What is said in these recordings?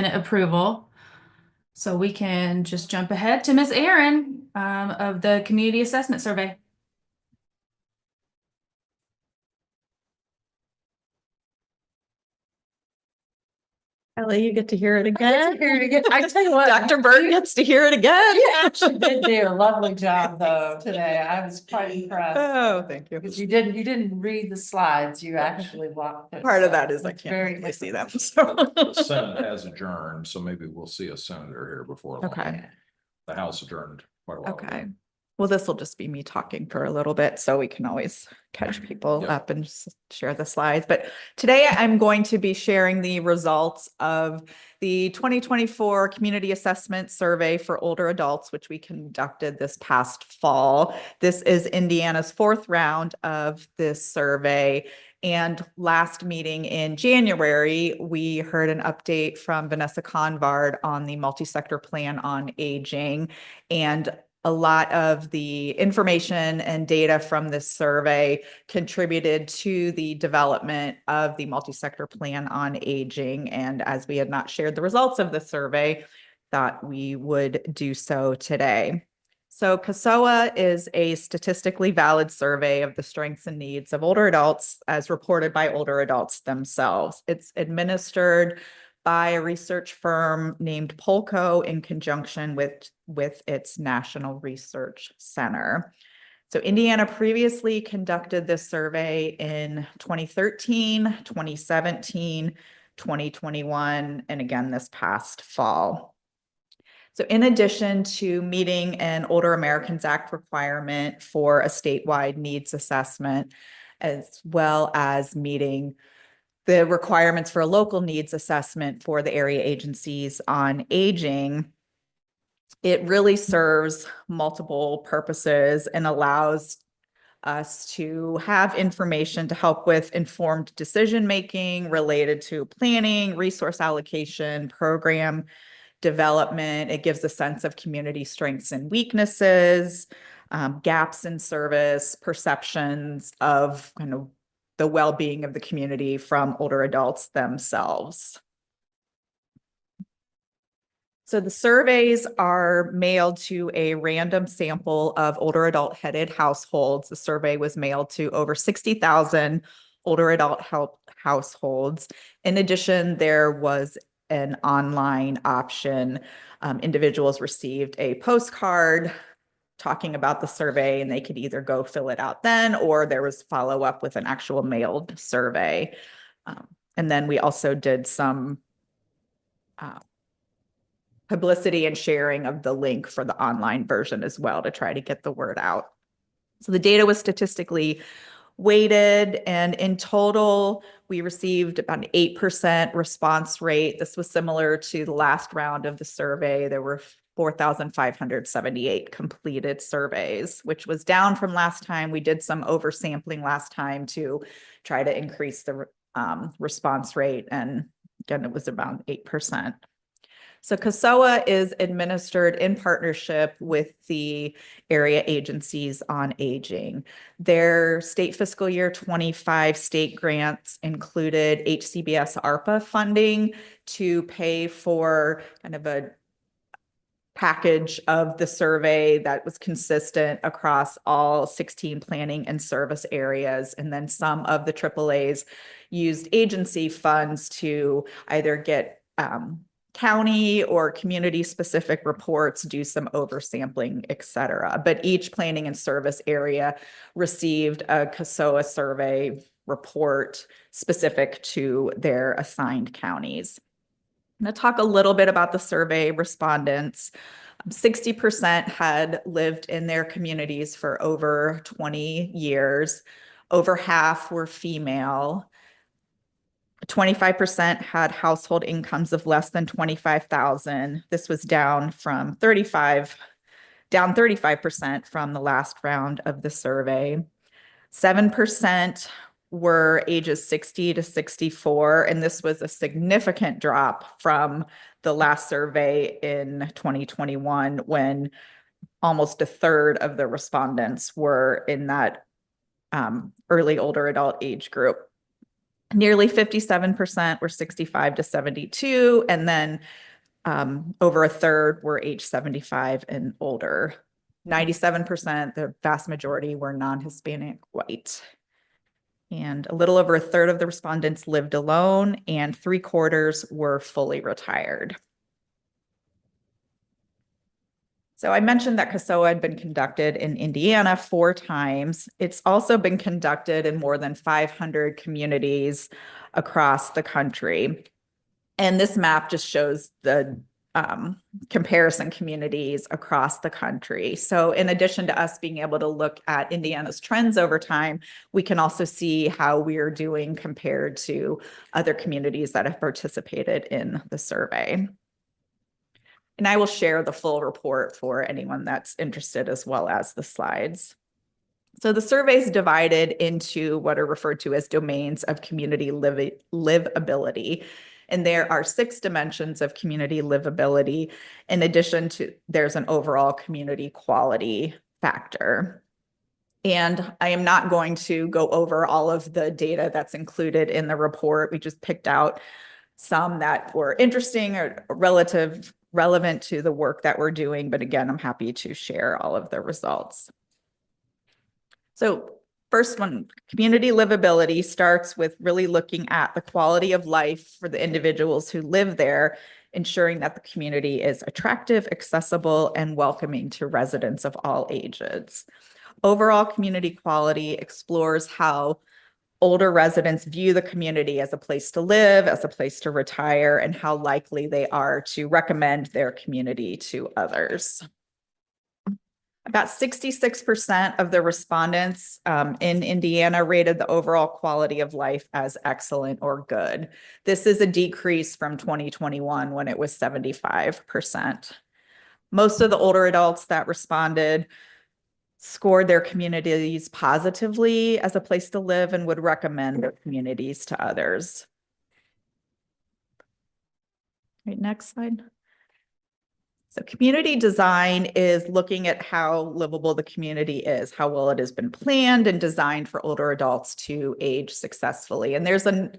minute approval. So we can just jump ahead to Miss Erin of the Community Assessment Survey. Ellie, you get to hear it again. I tell you what, Dr. Burton gets to hear it again. you actually did do a lovely job though today. I was quite impressed. Oh, thank you. Because you didn't read the slides, you actually walked it. Part of So that is I it's can't very really see them. good. So. The Senate has adjourned, so maybe we'll see a senator here before long. Okay. The House adjourned quite a while Okay. ago. Well, this will just be me talking for a little bit, so we can always catch people Yep. up and just share the slides. But today I'm going to be sharing the results of the 2024 Community Assessment Survey for older adults, which we conducted this past fall. This is Indiana's fourth round of this survey. And last meeting in January, we heard an update from Vanessa Convard on the multi-sector plan on aging. And a lot of the information and data from this survey contributed to the development of the multi-sector plan on aging. And as we had not shared the results of the survey, thought we would do so today. So CASOA is a statistically valid survey of the strengths and needs of older adults as reported by older adults themselves. It's administered by a research firm named Polco in conjunction with its National Research Center. So Indiana previously conducted this survey in 2013, 2017, 2021, and again this past fall. So in addition to meeting an Older Americans Act requirement for a statewide needs assessment, as well as meeting the requirements for a local needs assessment for the area agencies on aging, it really serves multiple purposes and allows us to have information to help with informed decision-making related to planning, resource allocation, program development. It gives a sense of community strengths and weaknesses, gaps in service, perceptions of kind of the well-being of the community from older adults themselves. So the surveys are mailed to a random sample of older adult headed households. The survey was mailed to over 60,000 older adult households. In addition, there was an online option. Individuals received a postcard talking about the survey, and they could either go fill it out then, or there was follow up with an actual mailed survey. And then we also did some publicity and sharing of the link for the online version as well to try to get the word out. So the data was statistically weighted, and in total, we received about an 8% response rate. This was similar to the last round of the survey. There were 4,578 completed surveys, which was down from last time. We did some oversampling last time to try to increase the response rate, and again, it was around 8%. So CASOA is administered in partnership with the area agencies on aging. Their state fiscal year 25 state grants included HCBS ARPA funding to pay for kind of a package of the survey that was consistent across all 16 planning and service areas. And then some of the AAAs used agency funds to either get county or community specific reports, do some oversampling, et cetera. But each planning and service area received a CASOA survey report specific to their assigned counties. I'm going to talk a little bit about the survey respondents. 60% had lived in their communities for over 20 years. Over half were female. 25% had household incomes of less than 25,000. This was down 35% from the last round of the survey. 7% were ages 60 to 64, and this was a significant drop from the last survey in 2021 when almost a third of the respondents were in that early older adult age group. Nearly 57% were 65 to 72, and then over a third were age 75 and older. 97%, the vast majority, were non-Hispanic white. And a little over a third of the respondents lived alone, and 3/4 were fully retired. So I mentioned that CASOA had been conducted in Indiana 4 times. It's also been conducted in more than 500 communities across the country. And this map just shows the comparison communities across the country. So in addition to us being able to look at Indiana's trends over time, we can also see how we're doing compared to other communities that have participated in the survey. And I will share the full report for anyone that's interested, as well as the slides. So the survey is divided into what are referred to as domains of community livability. And there are 6 dimensions of community livability. In addition to, there's an overall community quality factor. And I am not going to go over all of the data that's included in the report. We just picked out some that were interesting or relevant to the work that we're doing. But again, I'm happy to share all of the results. So first one, community livability, starts with really looking at the quality of life for the individuals who live there, ensuring that the community is attractive, accessible, and welcoming to residents of all ages. Overall community quality explores how older residents view the community as a place to live, as a place to retire, and how likely they are to recommend their community to others. About 66% of the respondents in Indiana rated the overall quality of life as excellent or good. This is a decrease from 2021 when it was 75%. Most of the older adults that responded scored their communities positively as a place to live and would recommend their communities to others. Right, next slide. So community design is looking at how livable the community is, how well it has been planned and designed for older adults to age successfully. And there's a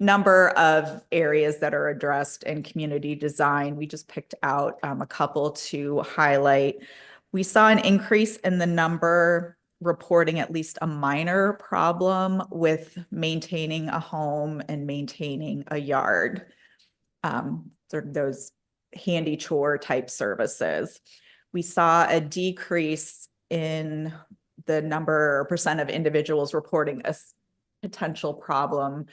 number of areas that are addressed in community design. We just picked out a couple to highlight. We saw an increase in the number reporting at least a minor problem with maintaining a home and maintaining a yard. Sort of those handy chore type services. We saw a decrease in the number or percent of individuals reporting a potential problem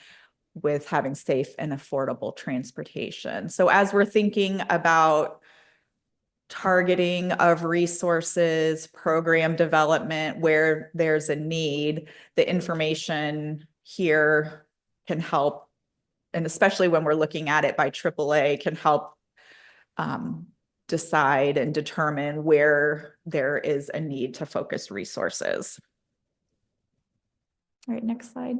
with having safe and affordable transportation. So as we're thinking about targeting of resources, program development, where there's a need, the information here can help, and especially when we're looking at it by AAA, can help decide and determine where there is a need to focus resources. All right, next slide.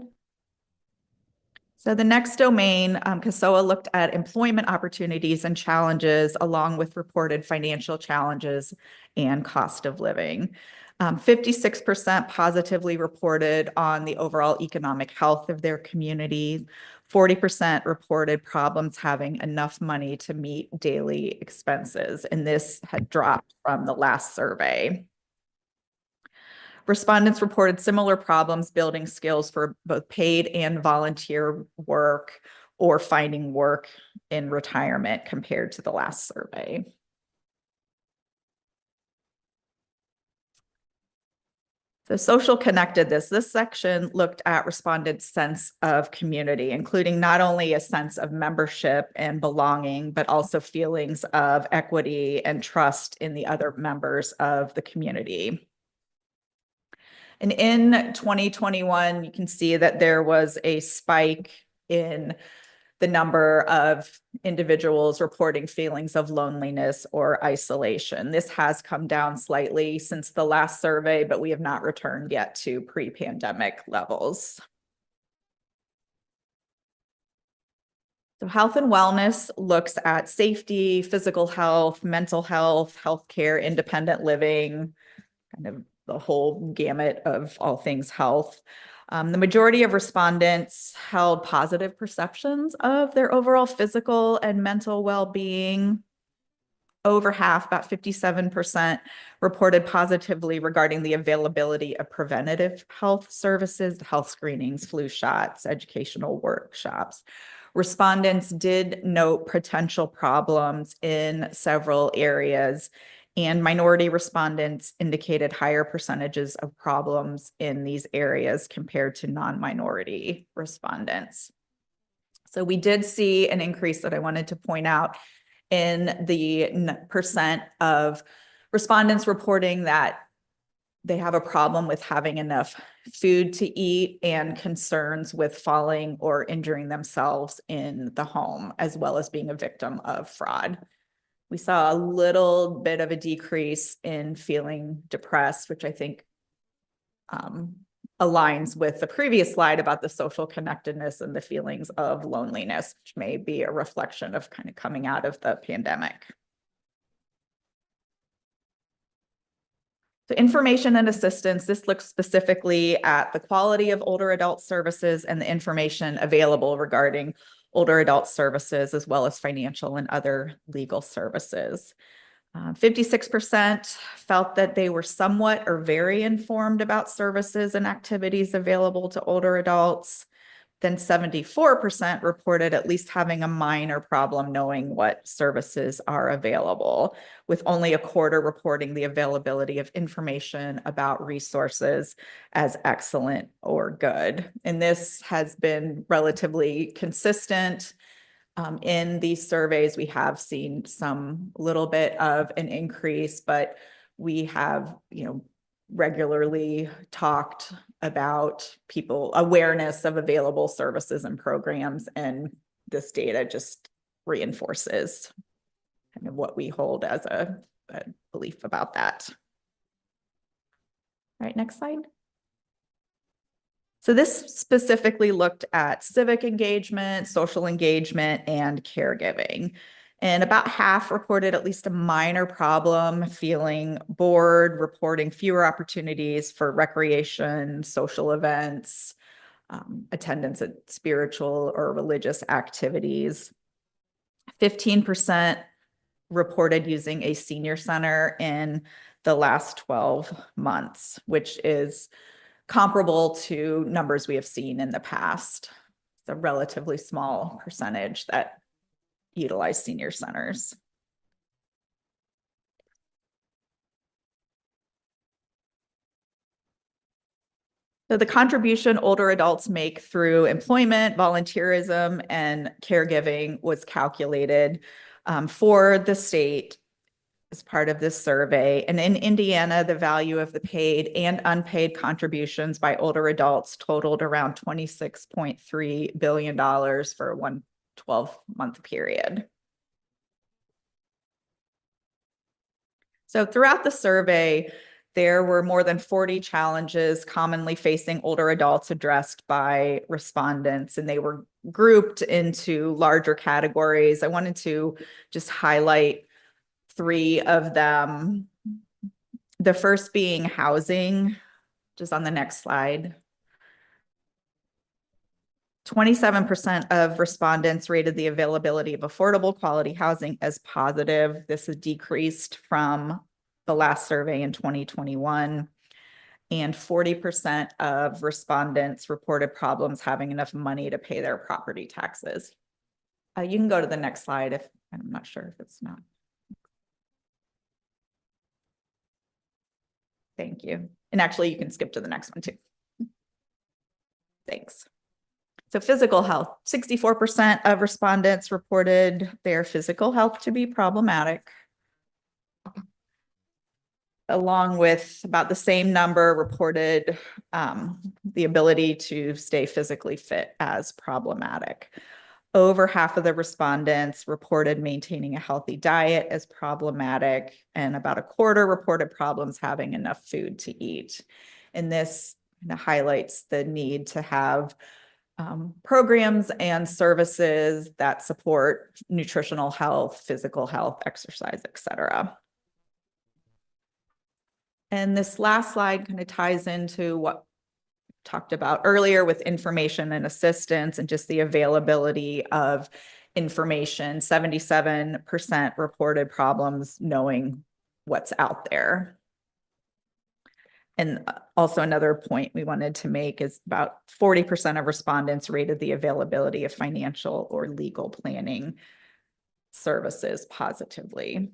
So the next domain, CASOA looked at employment opportunities and challenges, along with reported financial challenges and cost of living. 56% positively reported on the overall economic health of their community. 40% reported problems having enough money to meet daily expenses, and this had dropped from the last survey. Respondents reported similar problems building skills for both paid and volunteer work or finding work in retirement compared to the last survey. So social connectedness, this section looked at respondents' sense of community, including not only a sense of membership and belonging, but also feelings of equity and trust in the other members of the community. And in 2021, you can see that there was a spike in the number of individuals reporting feelings of loneliness or isolation. This has come down slightly since the last survey, but we have not returned yet to pre-pandemic levels. So health and wellness looks at safety, physical health, mental health, healthcare, independent living, kind of the whole gamut of all things health. The majority of respondents held positive perceptions of their overall physical and mental well-being. Over half, about 57%, reported positively regarding the availability of preventative health services, health screenings, flu shots, educational workshops. Respondents did note potential problems in several areas, and minority respondents indicated higher percentages of problems in these areas compared to non-minority respondents. So we did see an increase that I wanted to point out in the percent of respondents reporting that they have a problem with having enough food to eat and concerns with falling or injuring themselves in the home, as well as being a victim of fraud. We saw a little bit of a decrease in feeling depressed, which I think aligns with the previous slide about the social connectedness and the feelings of loneliness, which may be a reflection of kind of coming out of the pandemic. So information and assistance, this looks specifically at the quality of older adult services and the information available regarding older adult services, as well as financial and other legal services. 56% felt that they were somewhat or very informed about services and activities available to older adults. Then 74% reported at least having a minor problem knowing what services are available, with only a quarter reporting the availability of information about resources as excellent or good. And this has been relatively consistent. In these surveys, we have seen some little bit of an increase, but we have, regularly talked about people awareness of available services and programs, and this data just reinforces kind of what we hold as a belief about that. All right, next slide. So this specifically looked at civic engagement, social engagement, and caregiving. And about half reported at least a minor problem, feeling bored, reporting fewer opportunities for recreation, social events, attendance at spiritual or religious activities. 15% reported using a senior center in the last 12 months, which is comparable to numbers we have seen in the past. It's a relatively small percentage that utilize senior centers. So the contribution older adults make through employment, volunteerism, and caregiving was calculated for the state as part of this survey. And in Indiana, the value of the paid and unpaid contributions by older adults totaled around $26.3 billion for one 12-month period. So throughout the survey, there were more than 40 challenges commonly facing older adults addressed by respondents, and they were grouped into larger categories. I wanted to just highlight 3 of them. The first being housing, just on the next slide. 27% of respondents rated the availability of affordable quality housing as positive. This has decreased from the last survey in 2021. And 40% of respondents reported problems having enough money to pay their property taxes. You can go to the next slide if I'm not sure if it's not. Thank you. And actually, you can skip to the next one too. Thanks. So physical health, 64% of respondents reported their physical health to be problematic, along with about the same number reported the ability to stay physically fit as problematic. Over half of the respondents reported maintaining a healthy diet as problematic, and about a quarter reported problems having enough food to eat. And this highlights the need to have programs and services that support nutritional health, physical health, exercise, etc. And this last slide kind of ties into what talked about earlier with information and assistance and just the availability of information. 77% reported problems knowing what's out there. And also another point we wanted to make is about 40% of respondents rated the availability of financial or legal planning services positively.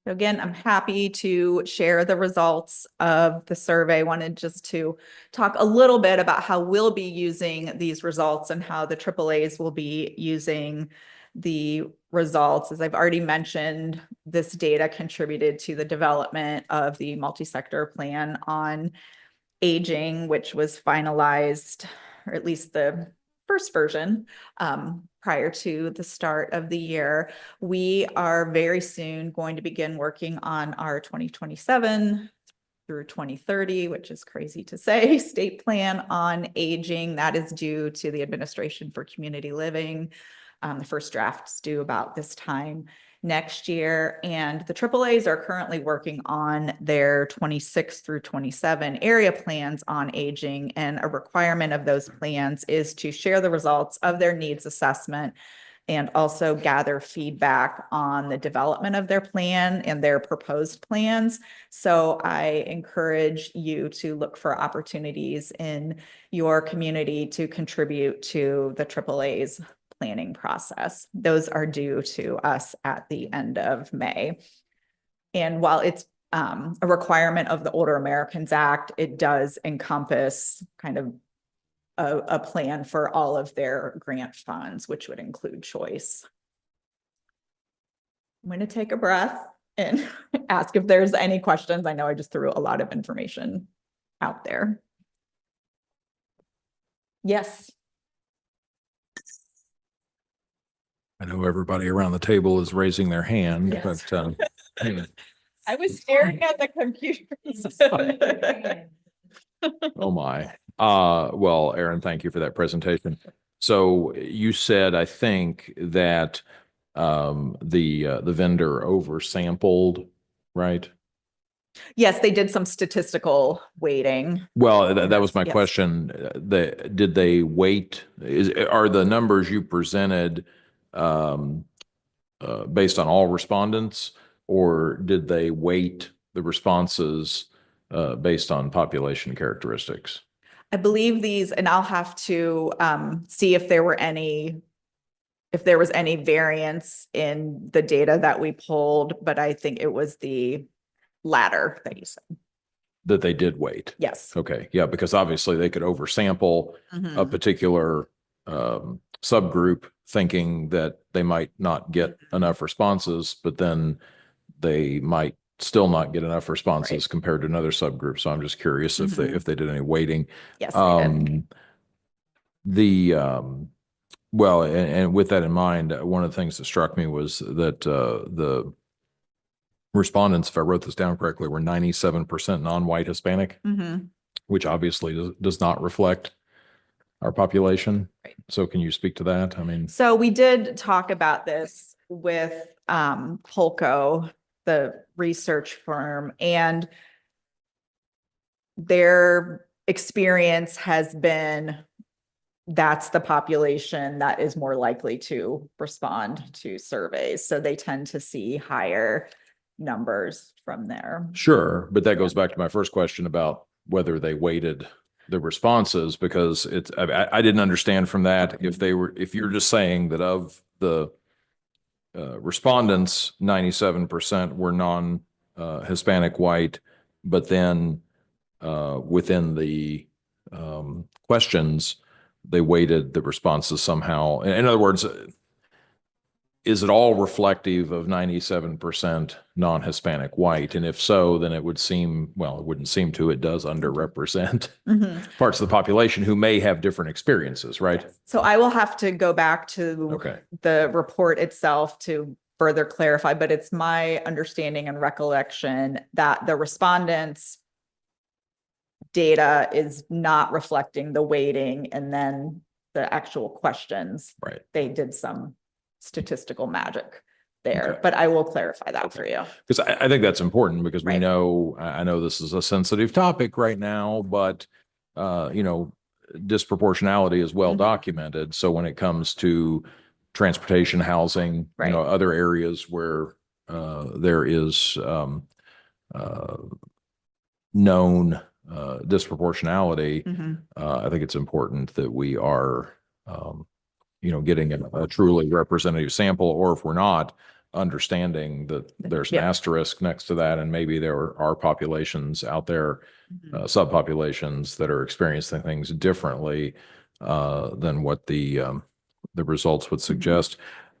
So again, I'm happy to share the results of the survey. Wanted just to talk a little bit about how we'll be using these results and how the AAAs will be using the results. As I've already mentioned, this data contributed to the development of the multi-sector plan on aging, which was finalized, or at least the first version, prior to the start of the year. We are very soon going to begin working on our 2027 through 2030, which is crazy to say, state plan on aging. That is due to the Administration for Community Living. The first draft's due about this time next year, and the AAAs are currently working on their 26 through 27 area plans on aging, and a requirement of those plans is to share the results of their needs assessment and also gather feedback on the development of their plan and their proposed plans. So I encourage you to look for opportunities in your community to contribute to the AAA's planning process. Those are due to us at the end of May. And while it's a requirement of the Older Americans Act, it does encompass kind of a plan for all of their grant funds, which would include choice. I'm going to take a breath and ask if there's any questions. I know I just threw a lot of information out there. Yes. I know everybody around the table is raising their hand, Yes. but I was staring at the computer. oh my. Well, Aaron, thank you for that presentation. So you said, I think, that the vendor oversampled, right? Yes, they did some statistical weighting. Well, that was my Yes. question. Did they weight? Are the numbers you presented based on all respondents, or did they weight the responses based on population characteristics? I believe these, and I'll have to see if there was any variance in the data that we pulled, but I think it was the latter that you said. That they did weight? Yes. Okay, yeah, because obviously they could oversample a Mhm. particular subgroup, thinking that they might not get enough responses, but then they might still not get enough responses Right. compared to another subgroup. So I'm just curious if Mhm. they did any weighting. Yes, they did. Well, and with that in mind, one of the things that struck me was that the respondents, if I wrote this down correctly, were 97% non-white Hispanic, Mhm. which obviously does not reflect our population. Right. So can you speak to that? I mean, So we did talk about this with Polco, the research firm, and their experience has been that's the population that is more likely to respond to surveys. So they tend to see higher numbers from there. sure, but that goes back to my first question about whether they weighted the responses, because I didn't understand from that if you're just saying that of the respondents, 97% were non-Hispanic white, but then within the questions, they weighted the responses somehow. In other words, is it all reflective of 97% non-Hispanic white? And if so, then it would seem, well, it wouldn't seem to, it does underrepresent Mhm. parts of the population who may have different experiences, right? So I will have to go back to Okay. the report itself to further clarify, but it's my understanding and recollection that the respondents' data is not reflecting the weighting, and then the actual questions. Right. They did some statistical magic there, Okay. but I will clarify that for you. Because I think that's important because we Right. know, I know this is a sensitive topic right now, but, you know, disproportionality is well Mhm. documented. So when it comes to transportation, housing, you Right. know, other areas where, there is, known, disproportionality, Mhm. I think it's important that we are, you know, getting a truly representative sample, or if we're not, understanding that there's an Yeah. asterisk next to that, and maybe there are populations out there, Mhm. subpopulations that are experiencing things differently than what the results would suggest.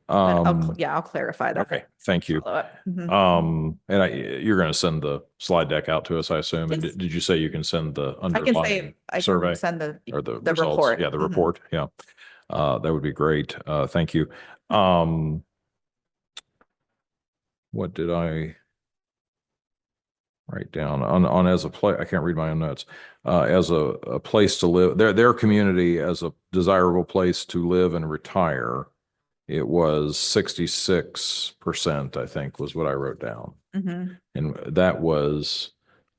But I'll clarify that. Okay, thank you. Follow up. Mhm. You're going to send the slide deck out to us, I assume. And Yes. did you say you can send the I can underlying say, I survey can send or the the results? report. Yeah, the Mhm. report. Yeah. That would be great. Thank you. What did I write down on as a play? I can't read my own notes. As a place to live, their community as a desirable place to live and retire. It was 66%, I think, was what I wrote down. Mhm. And that was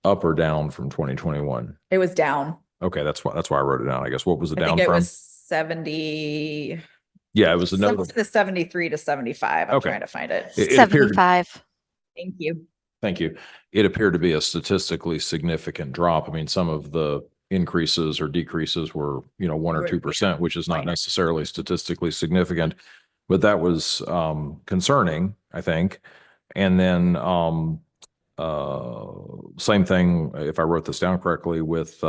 up or down from 2021. It was down. Okay, that's why I wrote it down. I guess what was it I down think it from? was 70. Yeah, it was a Somewhere note. in the 73 to 75. I'm Okay. trying to find it. It appeared, 75. Thank you. thank you. It appeared to be a statistically significant drop. I mean, some of the increases or decreases were, you know, 1 or Were, 2%, which is not minor. necessarily statistically significant, but that was concerning, I think. And then same thing, if I wrote this down correctly, with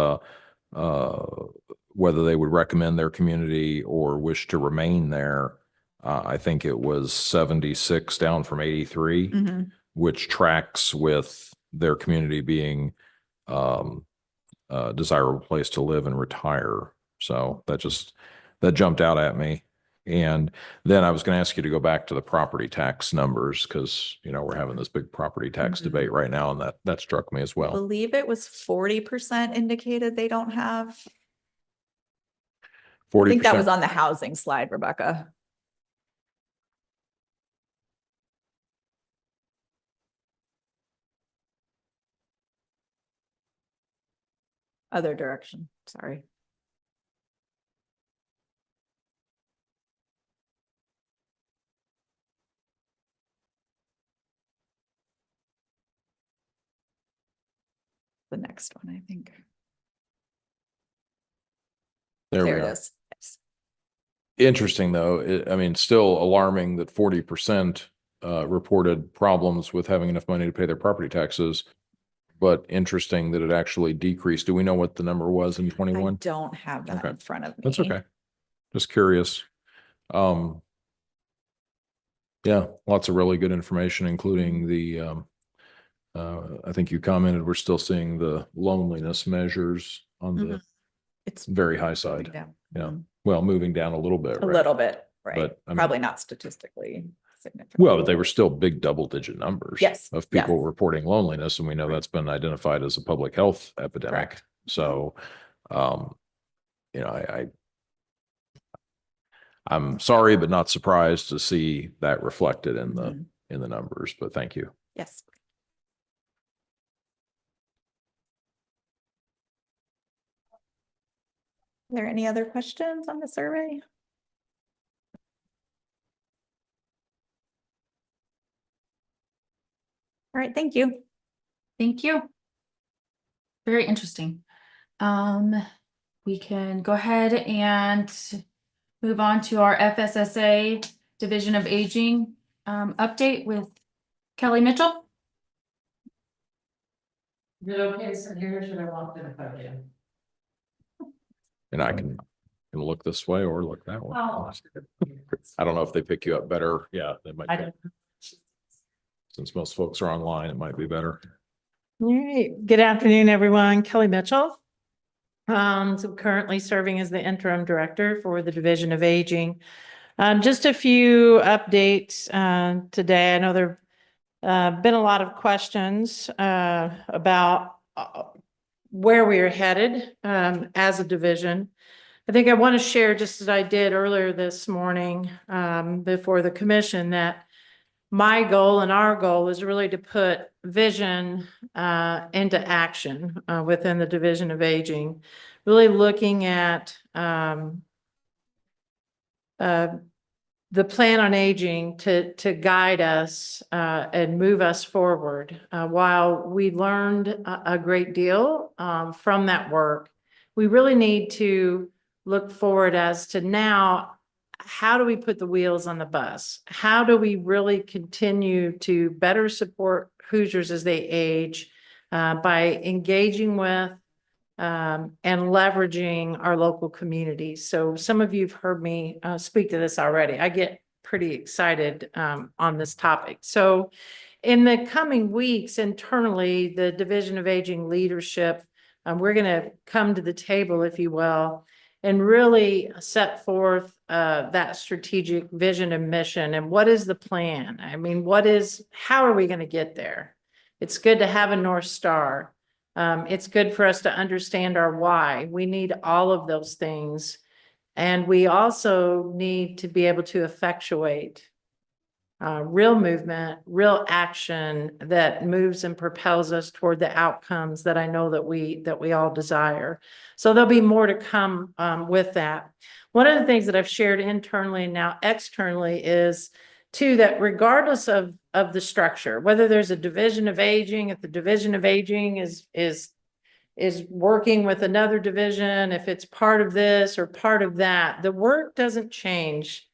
whether they would recommend their community or wish to remain there. I think it was 76 down from 83, Mhm. which tracks with their community being a desirable place to live and retire. So that jumped out at me. And then I was going to ask you to go back to the property tax numbers because, you know, we're having this big property tax Mhm. debate right now, and that struck me as I well. believe it was 40% indicated they don't have. I 40%. think that was on the housing slide, Rebecca. Other direction, sorry. The next one, I think. There we There it are. is. Yes. Interesting, though. I mean, still alarming that 40% reported problems with having enough money to pay their property taxes. But interesting that it actually decreased. Do we know what the number was in I 21? don't have that Okay. in front of me. That's okay. Just curious. Yeah, lots of really good information, including the, I think you commented, we're still seeing the loneliness measures on the Mhm. It's very high side. down. Yeah. Mhm. Well, moving down a little bit. A right? little bit, right? But, I mean- Probably not statistically significant. Well, but they were still big double-digit numbers. Yes, Of yeah. people reporting loneliness, and we know Right. that's been identified as a public health epidemic. Correct. So, you know, I'm sorry, but not surprised to see that reflected in Mhm. the numbers, but thank you. Yes. Are there any other questions on the survey? All right, thank you. Thank you. Very interesting. We can go ahead and move on to our FSSA Division of Aging update with Kelly Mitchell. Is it okay to sit here or should I walk to the podium? And I can look this way or look that way. Oh. I don't know if they pick you up better. Yeah, they might. I don't. Since most folks are online, it might be better. All right, good afternoon, everyone. Kelly Mitchell. So currently serving as the interim director for the Division of Aging. Just a few updates today. I know there've been a lot of questions about where we are headed as a division. I think I want to share, just as I did earlier this morning before the commission, that my goal and our goal is really to put vision into action within the Division of Aging, really looking at the plan on aging to guide us and move us forward. While we learned a great deal from that work, we really need to look forward as to now, how do we put the wheels on the bus? How do we really continue to better support Hoosiers as they age by engaging with and leveraging our local communities? So some of you've heard me speak to this already. I get pretty excited on this topic. So in the coming weeks internally, the Division of Aging leadership, we're going to come to the table, if you will, and really set forth that strategic vision and mission. And what is the plan? I mean, how are we going to get there? It's good to have a North Star. It's good for us to understand our why. We need all of those things. And we also need to be able to effectuate real movement, real action that moves and propels us toward the outcomes that I know that we all desire. So there'll be more to come with that. One of the things that I've shared internally and now externally is too, that regardless of the structure, whether there's a Division of Aging, if the Division of Aging is working with another division, if it's part of this or part of that, the work doesn't change.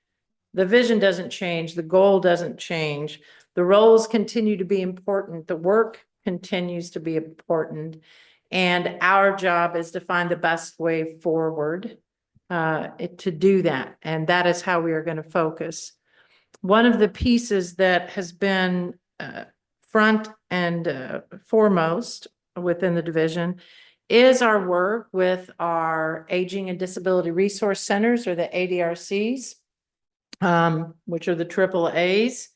The vision doesn't change. The goal doesn't change. The roles continue to be important. The work continues to be important. And our job is to find the best way forward to do that. And that is how we are going to focus. One of the pieces that has been front and foremost within the division is our work with our Aging and Disability Resource Centers, or the ADRCs, which are the AAAs.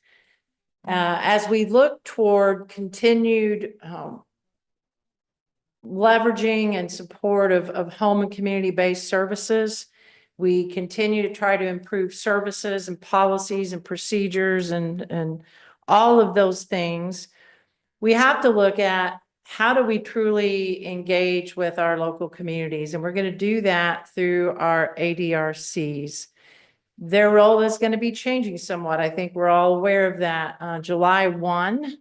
As we look toward continued leveraging and support of home and community-based services, we continue to try to improve services and policies and procedures and all of those things. We have to look at how do we truly engage with our local communities, and we're going to do that through our ADRCs. Their role is going to be changing somewhat. I think we're all aware of that. July 1,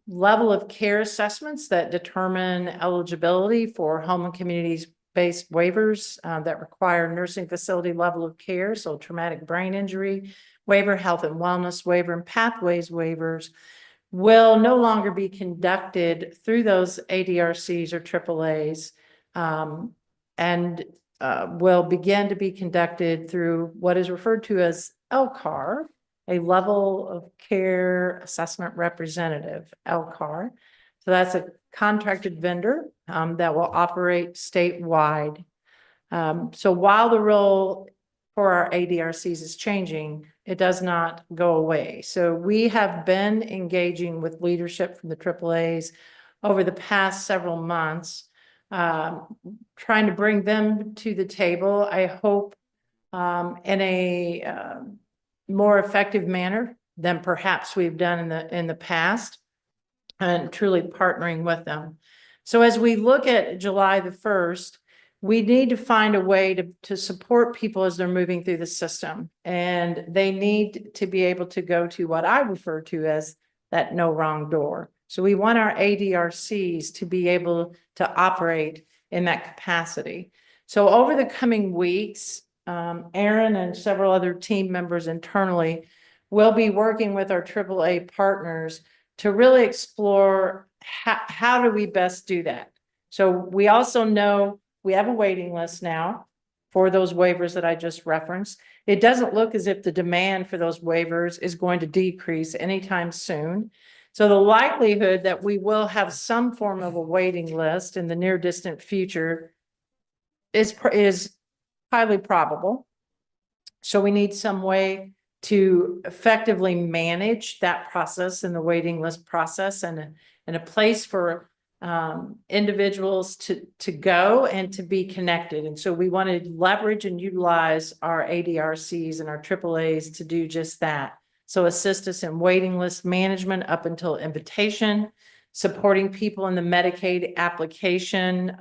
level of care assessments that determine eligibility for home and communities-based waivers that require nursing facility level of care, so traumatic brain injury waiver, health and wellness waiver, and pathways waivers will no longer be conducted through those ADRCs or AAAs, and will begin to be conducted through what is referred to as LCAR, a level of care assessment representative, LCAR. So that's a contracted vendor that will operate statewide. So while the role for our ADRCs is changing, it does not go away. So we have been engaging with leadership from the AAAs over the past several months, trying to bring them to the table, I hope, in a more effective manner than perhaps we've done in the past, and truly partnering with them. So as we look at July the 1st, we need to find a way to support people as they're moving through the system. And they need to be able to go to what I refer to as that no wrong door. So we want our ADRCs to be able to operate in that capacity. So over the coming weeks, Aaron and several other team members internally will be working with our AAA partners to really explore how do we best do that. So we also know we have a waiting list now for those waivers that I just referenced. It doesn't look as if the demand for those waivers is going to decrease anytime soon. So the likelihood that we will have some form of a waiting list in the near distant future is highly probable. So we need some way to effectively manage that process and the waiting list process, and a place for individuals to go and to be connected. And so we want to leverage and utilize our ADRCs and our AAAs to do just that. So assist us in waiting list management up until invitation, supporting people in the Medicaid application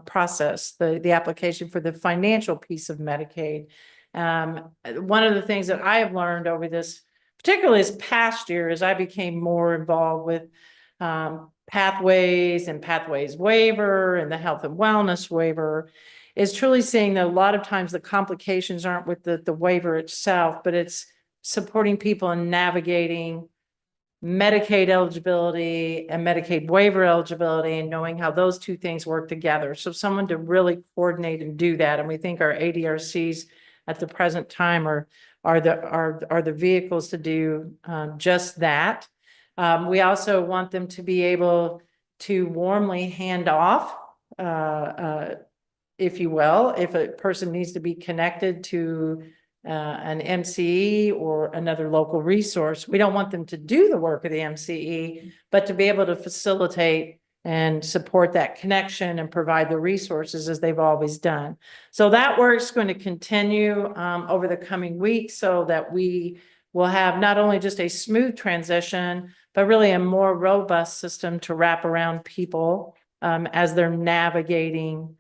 process, the application for the financial piece of Medicaid. One of the things that I have learned over this, particularly this past year, as I became more involved with pathways and pathways waiver and the health and wellness waiver, is truly seeing that a lot of times the complications aren't with the waiver itself, but it's supporting people in navigating Medicaid eligibility and Medicaid waiver eligibility and knowing how those two things work together. So someone to really coordinate and do that. And we think our ADRCs at the present time are the vehicles to do just that. We also want them to be able to warmly hand off, if you will, if a person needs to be connected to an MCE or another local resource. We don't want them to do the work of the MCE, but to be able to facilitate and support that connection and provide the resources as they've always done. So that work's going to continue over the coming weeks so that we will have not only just a smooth transition, but really a more robust system to wrap around people as they're navigating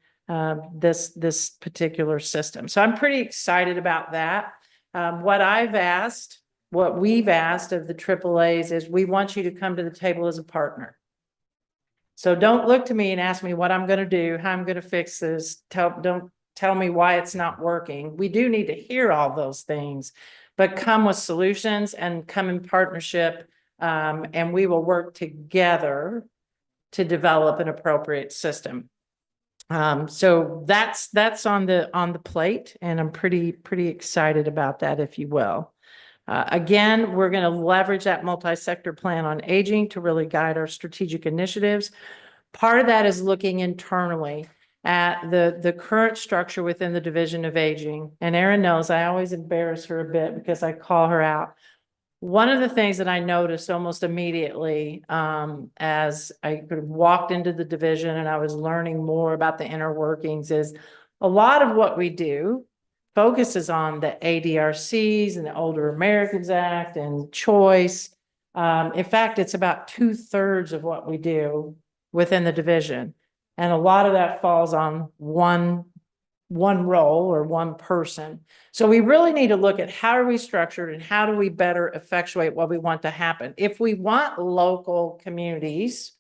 this particular system. So I'm pretty excited about that. What we've asked of the AAAs is we want you to come to the table as a partner. So don't look to me and ask me what I'm going to do, how I'm going to fix this. Don't tell me why it's not working. We do need to hear all those things, but come with solutions and come in partnership, and we will work together to develop an appropriate system. So that's on the plate, and I'm pretty excited about that, if you will. Again, we're going to leverage that multi-sector plan on aging to really guide our strategic initiatives. Part of that is looking internally at the current structure within the Division of Aging. And Erin knows I always embarrass her a bit because I call her out. One of the things that I noticed almost immediately as I walked into the division and I was learning more about the inner workings is a lot of what we do focuses on the ADRCs and the Older Americans Act and choice. In fact, it's about 2/3 of what we do within the division. And a lot of that falls on one role or one person. So we really need to look at how are we structured and how do we better effectuate what we want to happen. If we want local communities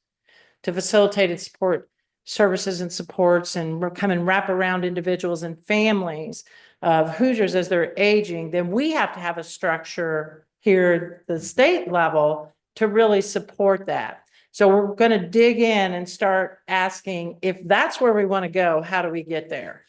to facilitate and support services and supports and come and wrap around individuals and families of Hoosiers as they're aging, then we have to have a structure here at the state level to really support that. So we're going to dig in and start asking, if that's where we want to go, how do we get there?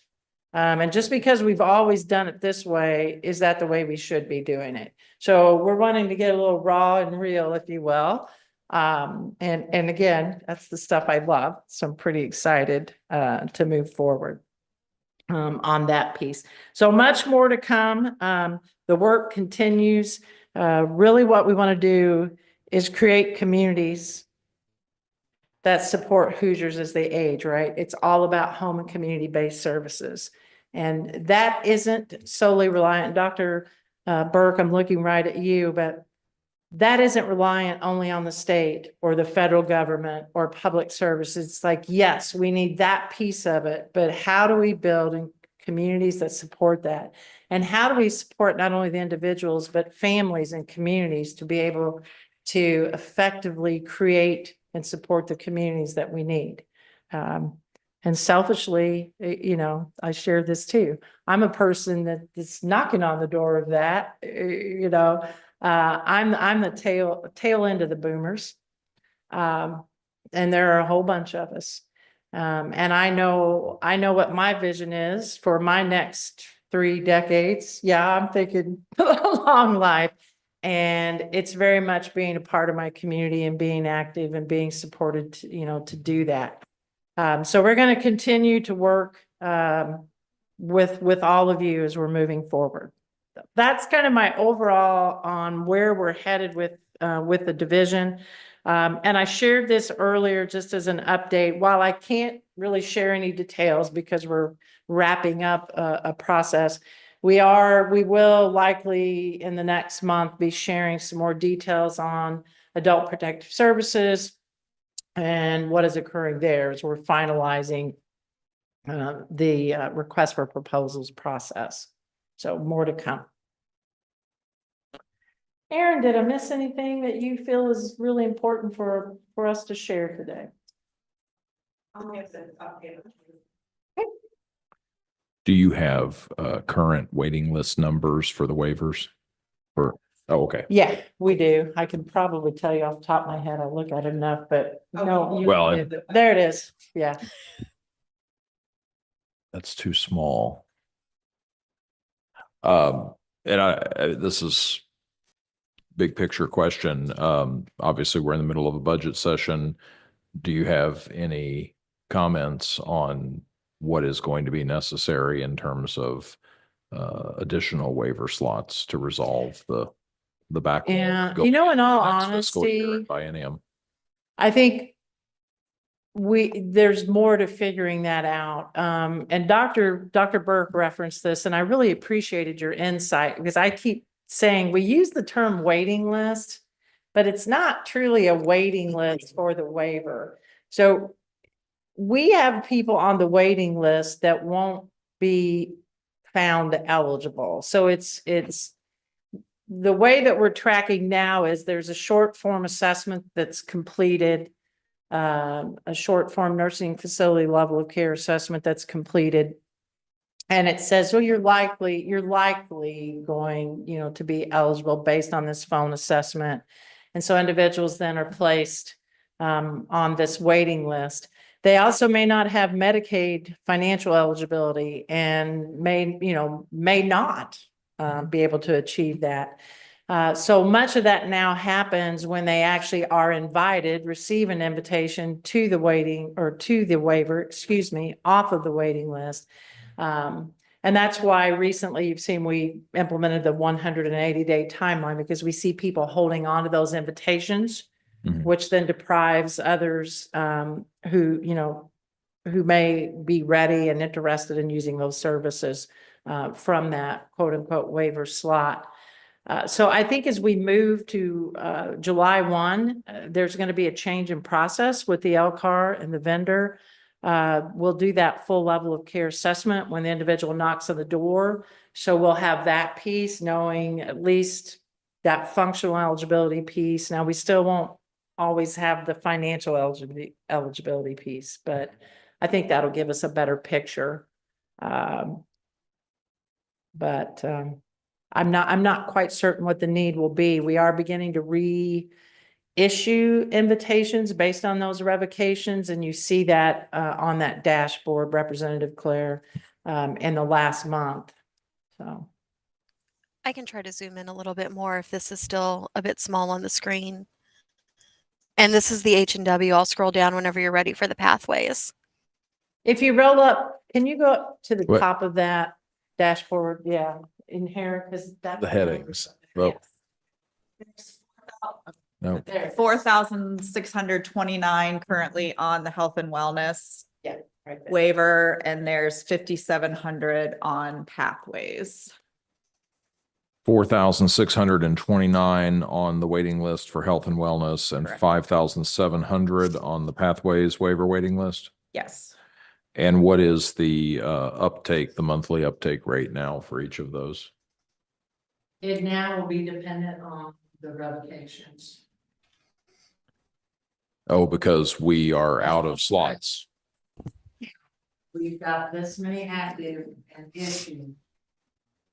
And just because we've always done it this way, is that the way we should be doing it? So we're wanting to get a little raw and real, if you will. And again, that's the stuff I love. So I'm pretty excited to move forward on that piece. So much more to come. The work continues. Really what we want to do is create communities that support Hoosiers as they age, right? It's all about home and community-based services. And that isn't solely reliant, Dr. Burke, I'm looking right at you, but that isn't reliant only on the state or the federal government or public services. It's like, yes, we need that piece of it, but how do we build in communities that support that? And how do we support not only the individuals, but families and communities to be able to effectively create and support the communities that we need? And selfishly, you know, I share this too. I'm a person that's knocking on the door of that, you know. I'm the tail end of the boomers. And there are a whole bunch of us. And I know what my vision is for my next 3 decades. Yeah, I'm thinking a long life. And it's very much being a part of my community and being active and being supported, to do that. So we're going to continue to work with all of you as we're moving forward. That's kind of my overall on where we're headed with the division. And I shared this earlier just as an update. While I can't really share any details because we're wrapping up a process, we will likely in the next month be sharing some more details on adult protective services and what is occurring there as we're finalizing the request for proposals process. So more to come. Aaron, did I miss anything that you feel is really important for us to share today? Do you have current waiting list numbers for the waivers? For, oh, okay. Yeah, we do. I can probably tell you off the top of my head. I look at it enough, but no. Well, There it is. Yeah. that's too small. And this is big picture question. Obviously we're in the middle of a budget session. Do you have any comments on what is going to be necessary in terms of additional waiver slots to resolve the backlog? Yeah, going in all into next fiscal year honesty, and biennium? I think there's more to figuring that out. And Dr. Burke referenced this, and I really appreciated your insight because I keep saying we use the term waiting list, but it's not truly a waiting list for the waiver. So we have people on the waiting list that won't be found eligible. So it's the way that we're tracking now is there's a short form assessment that's completed, a short form nursing facility level of care assessment that's completed. And it says, well, you're likely going, to be eligible based on this phone assessment. And so individuals then are placed on this waiting list. They also may not have Medicaid financial eligibility and may not be able to achieve that. So much of that now happens when they actually are invited, receive an invitation to the waiver, off of the waiting list. And that's why recently you've seen we implemented the 180-day timeline because we see people holding on to those invitations, which then deprives others who may be ready and interested in using those services from that quote unquote waiver slot. So I think as we move to July 1, there's going to be a change in process with the LCAR and the vendor. We'll do that full level of care assessment when the individual knocks on the door. So we'll have that piece, knowing at least that functional eligibility piece. Now, we still won't always have the financial eligibility piece, but I think that'll give us a better picture. I'm not quite certain what the need will be. We are beginning to reissue invitations based on those revocations, and you see that on that dashboard, Representative Claire, in the last month. So I can try to zoom in a little bit more if this is still a bit small on the screen. And this is the H&W. I'll scroll down whenever you're ready for the pathways. if you roll up, can you go up to the What? top of that dashboard? Yeah, in here, because that's The headings. Well, no. There. 4,629 currently on the health and wellness Yeah, right there. waiver, and there's 5,700 on pathways. 4,629 on the waiting list for health and wellness and Correct. 5,700 on the pathways waiver waiting list. Yes. And what is the uptake, the monthly uptake rate now for each of those? It now will be dependent on the revocations. Oh, because we are out of slots. We've got this many active and issued.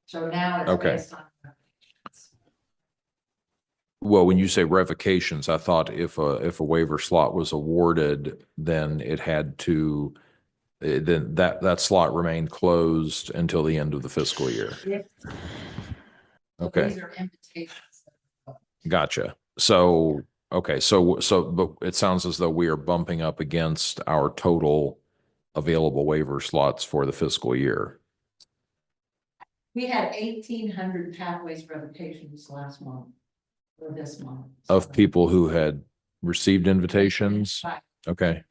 So now it's Okay. based on revocations. Well, when you say revocations, I thought if a waiver slot was awarded, then it had to, then that slot remained closed until the end of the fiscal year. Yes. So Okay. These are invitations. Gotcha. So, okay, but it sounds as though we are bumping up against our total available waiver slots for the fiscal year. We had 1,800 pathways revocations last month, or this month. Of people who had received invitations. Okay.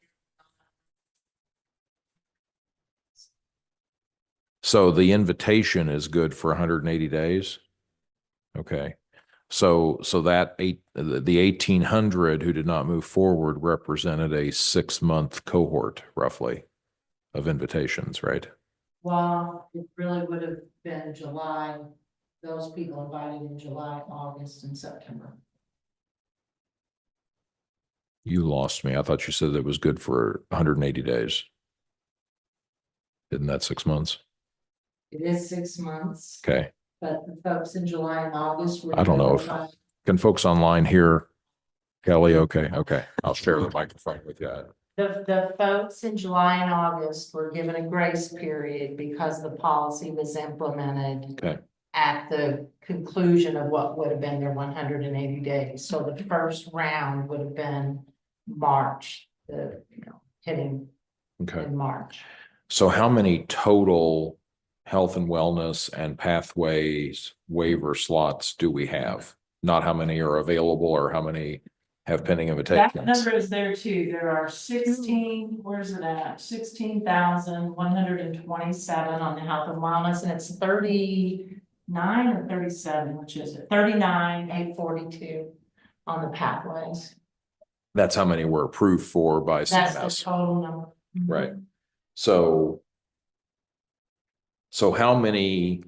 So the invitation is good for 180 days? Okay. So that the 1,800 who did not move forward represented a 6-month cohort roughly of invitations, right? Well, it really would have been July, those people invited in July, August, and September. You lost me. I thought you said that was good for 180 days. Isn't that 6 months? It is 6 months, Okay. but the folks in July and August were. I don't know if, notified. can folks online hear Kelly? Okay. Okay. I'll share the microphone with you. The folks in July and August were given a grace period because the policy was implemented. Okay. At the conclusion of what would have been their 180 days. So the first round would have been March, hitting Okay. in March. So how many total health and wellness and pathways waiver slots do we have? Not how many are available or how many have pending That invitations? number is there too. There are 16, where's it at? 16,127 on the health and wellness, and it's 39 or 37, which is it? 39. 842 on the pathways. That's how many were approved for by That's the CMS. total number. Right. So how many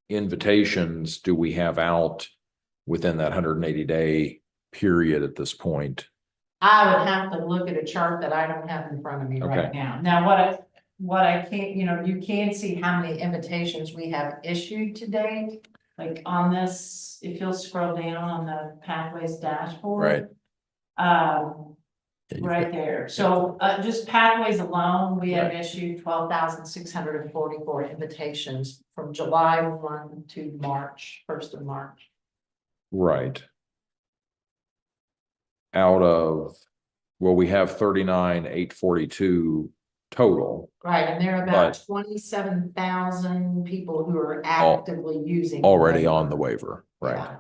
invitations do we have out within that 180-day period at this point? I would have to look at a chart that I don't have in front of me right Okay. now. Now, what I can't, you can see how many invitations we have issued to date. Like on this, if you'll scroll down on the pathways dashboard. Right. Yeah, you've Right got- there. So, just pathways alone, we have Right. Issued 12,644 invitations from July 1 to March, 1st of March. Right. Out of, well, we have 39,842 total Right, and there are about But- 27,000 people who are actively using. already on the waiver, right? Yeah.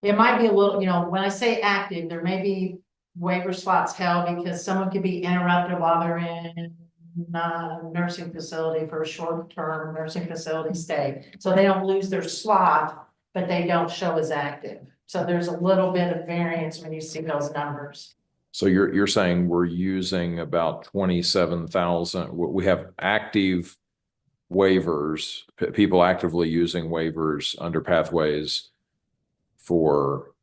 It might be a little, when I say active, there may be waiver slots held because someone could be interrupted while they're in a nursing facility for a short-term nursing facility stay. So they don't lose their slot, but they don't show as active. So there's a little bit of variance when you see those numbers. So you're saying we're using about 27,000, we have active waivers, people actively using waivers under pathways for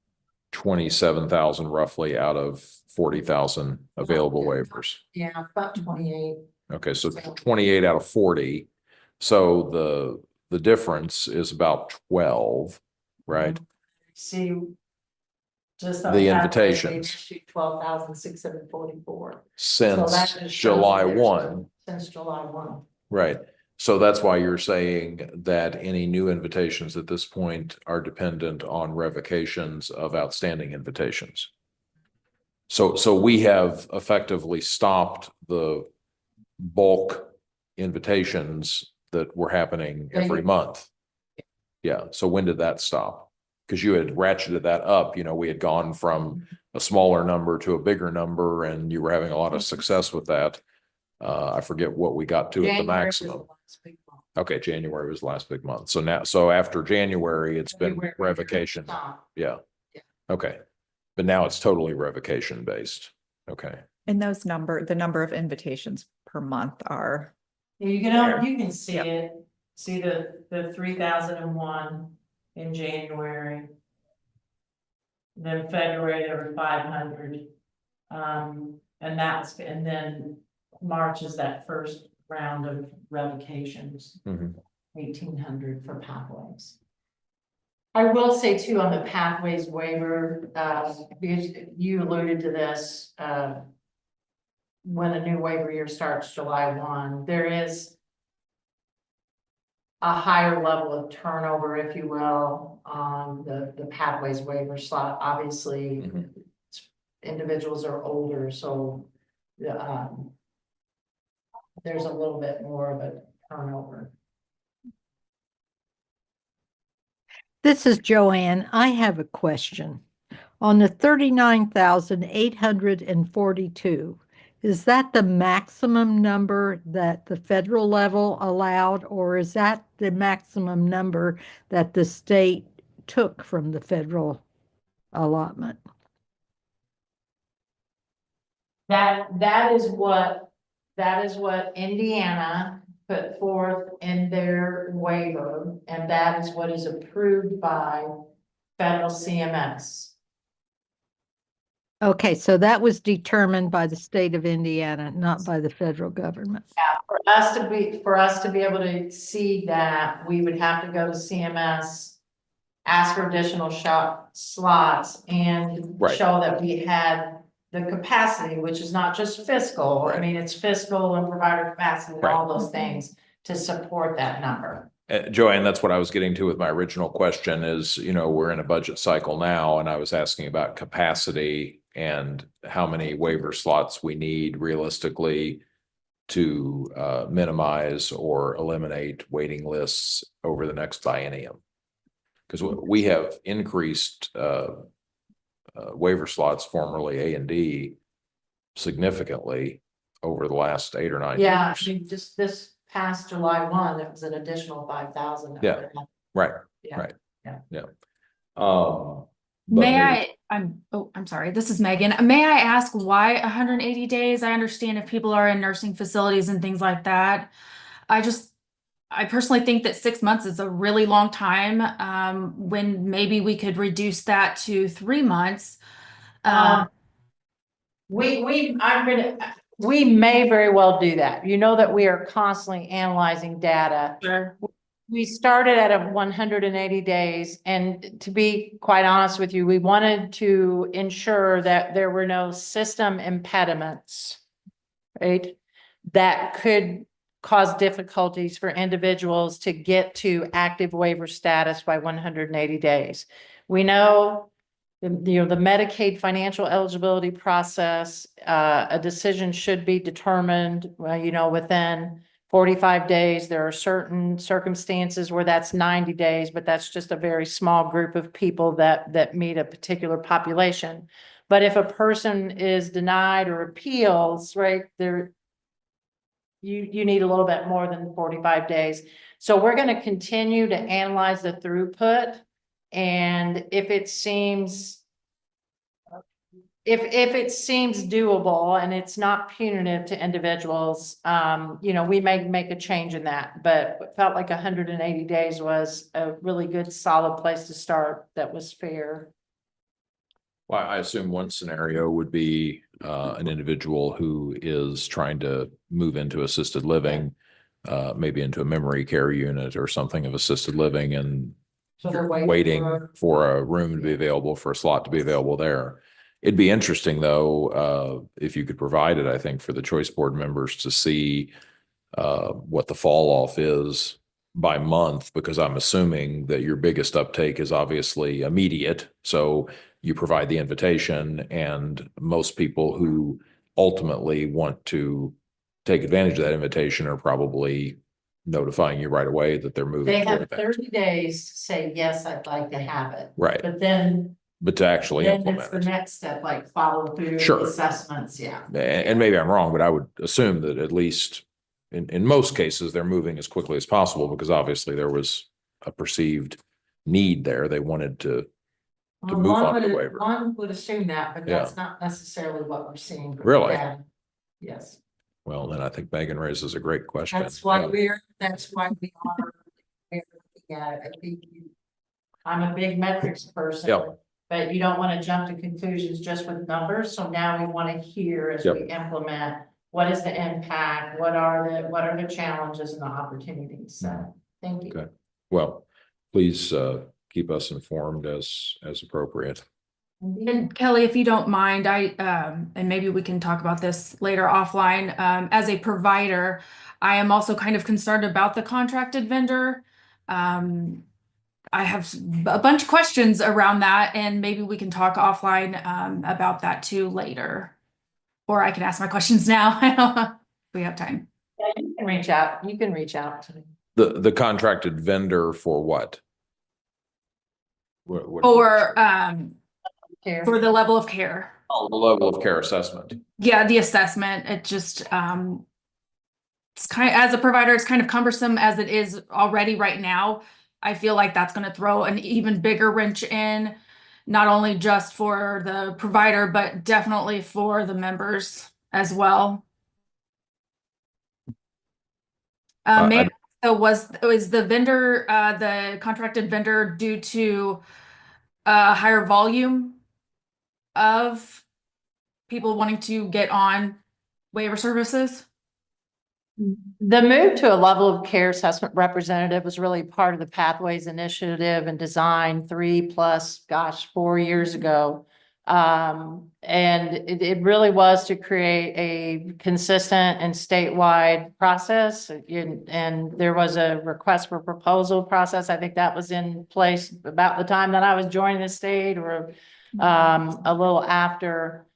27,000 roughly out of 40,000 available waivers. Yeah, about 28. Okay, so 28 out of 40. So the difference is about 12, right? See. Just. The invitations. 12,644. Since July 1. Since July 1. Right. So that's why you're saying that any new invitations at this point are dependent on revocations of outstanding invitations. So we have effectively stopped the bulk invitations that were happening every month. Yeah. So when did that stop? Because you had ratcheted that up, we had gone from a smaller number to a bigger number and you were having a lot of success with that. I forget what we got to at the January was the maximum. last big month. Okay, January was the last big month. So after January, it's been February revocation. stopped. Yeah. Yeah. Okay. But now it's totally revocation based. Okay. And the number of invitations per month are, You can see Yep. it, see the 3,001 in January. Then February, there were 500. And then March is that first round of revocations, Mhm. 1,800 for pathways. I will say too, on the pathways waiver, because you alluded to this, when a new waiver year starts July 1, there is a higher level of turnover, if you will, on the pathways waiver slot. Obviously, Mhm. individuals are older, so there's a little bit more of a turnover. This is Joanne. I have a question. On the 39,842, is that the maximum number that the federal level allowed, or is that the maximum number that the state took from the federal allotment? That is what Indiana put forth in their waiver, and that is what is approved by federal CMS. Okay, so that was determined by the state of Indiana, not by the federal government. For us to be able to see that, we would have to go to CMS, ask for additional slots and Right. show that we had the capacity, which is not just fiscal. I Right. mean, it's fiscal and provider capacity and all those things to support that number. Joanne, that's what I was getting to with my original question is, we're in a budget cycle now, and I was asking about capacity and how many waiver slots we need realistically to minimize or eliminate waiting lists over the next biennium. Because we have increased waiver slots, formerly A and D, significantly over the last 8 or 9 Yeah, years. I mean, just this past July 1, it was an additional 5,000. Yeah. Right. Yeah. Right. Yeah. But I'm sorry, this is Megan. May I ask why 180 days? I understand if people are in nursing facilities and things like that. I personally think that 6 months is a really long time, when maybe we could reduce that to 3 months. We may very well do that. You know that we are constantly analyzing data. Sure. We started at 180 days, and to be quite honest with you, we wanted to ensure that there were no system impediments, right? That could cause difficulties for individuals to get to active waiver status by 180 days. We know the Medicaid financial eligibility process, a decision should be determined, within 45 days. There are certain circumstances where that's 90 days, but that's just a very small group of people that meet a particular population. But if a person is denied or appeals, right, you need a little bit more than 45 days. So we're going to continue to analyze the throughput. And if it seems doable and it's not punitive to individuals, we may make a change in that, but it felt like 180 days was a really good, solid place to start. That was fair. Well, I assume one scenario would be an individual who is trying to move into assisted living, maybe into a memory care unit or something of assisted living, and So they're waiting for a room to be available, for a slot to be available there. It'd be interesting, though, if you could provide it, I think, for the choice board members to see what the fall off is by month, because I'm assuming that your biggest uptake is obviously immediate. So you provide the invitation, and most people who ultimately want to take advantage of that invitation are probably notifying you right away that they're moving. They have forward. 30 days to say, yes, I'd like to have it. Right. But to actually then it's implement the it. next step, like follow through Sure. assessments. Yeah. And maybe I'm wrong, but I would assume that at least in most cases, they're moving as quickly as possible, because obviously there was a perceived need there. They wanted to move on to the waiver. One would assume that, but Yeah. that's not necessarily what we're seeing. Really? Yeah. Yes. Well, then I think Megan raises a great question. That's why Yeah. we are looking at it. I think I'm a big metrics person. Yeah. But you don't want to jump to conclusions just with numbers. So now we want to hear as we implement, what is the impact? What are the challenges and the opportunities? So thank you. Okay. Well, please keep us informed as appropriate. And Kelly, if you don't mind, and maybe we can talk about this later offline. As a provider, I am also kind of concerned about the contracted vendor. I have a bunch of questions around that, and maybe we can talk offline about that too later. Or I can ask my questions now. I don't know if we have time. You can reach out. You can reach out to me. The contracted vendor for what? What Or Care. for the level of care. Oh, the level of care assessment. Yeah, the assessment, it just, it's kind of, as a provider, it's kind of cumbersome as it is already right now. I feel like that's gonna throw an even bigger wrench in, not only just for the provider, but definitely for the members as well. I- So was the vendor, the contracted vendor due to higher volume of people wanting to get on waiver services? The move to a level of care assessment representative was really part of the Pathways Initiative and design 4 years ago. And it really was to create a consistent and statewide process. And there was a request for proposal process. I think that was in place about the time that I was joining the state or a little after.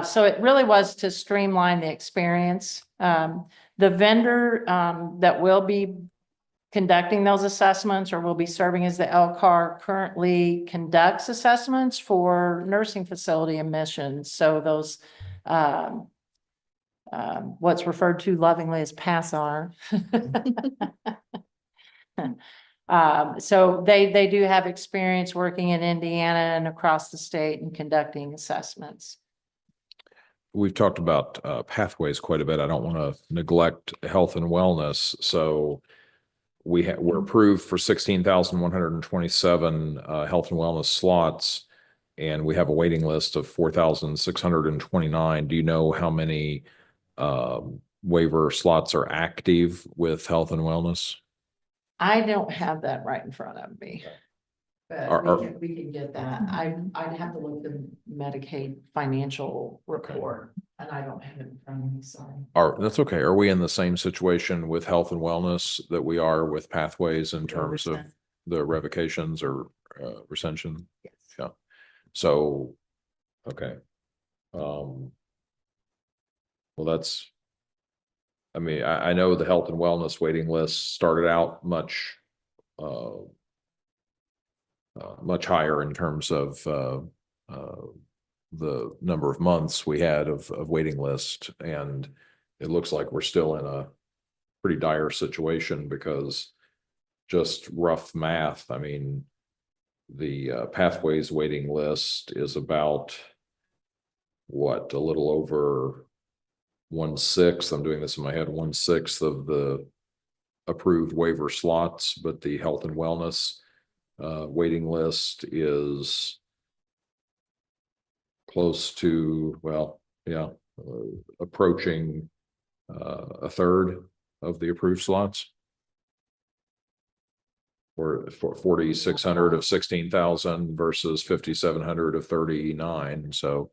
So it really was to streamline the experience. The vendor that will be conducting those assessments or will be serving as the LCAR currently conducts assessments for nursing facility admissions. So those what's referred to lovingly as PASSAR. So they do have experience working in Indiana and across the state and conducting assessments. We've talked about pathways quite a bit. I don't want to neglect health and wellness. So we're approved for 16,127 health and wellness slots, and we have a waiting list of 4,629. Do you know how many waiver slots are active with health and wellness? I don't have that right in front of me. Are- But we can get that. I'd have to look at the Medicaid financial report and I don't have it in front of me, sorry. That's okay. Are we in the same situation with health and wellness that we are with pathways in terms of the revocations or recension? Yes. Yeah. So, okay. Well, I mean, I know the health and wellness waiting list started out much higher in terms of the number of months we had of waiting list, and it looks like we're still in a pretty dire situation because just rough math, I mean, the pathways waiting list is about what, a little over 1/6, I'm doing this in my head, 1/6 of the approved waiver slots, but the health and wellness waiting list is close to, well, yeah, approaching a third of the approved slots. Or for 4,600 of 16,000 versus 5,700 of 39. So,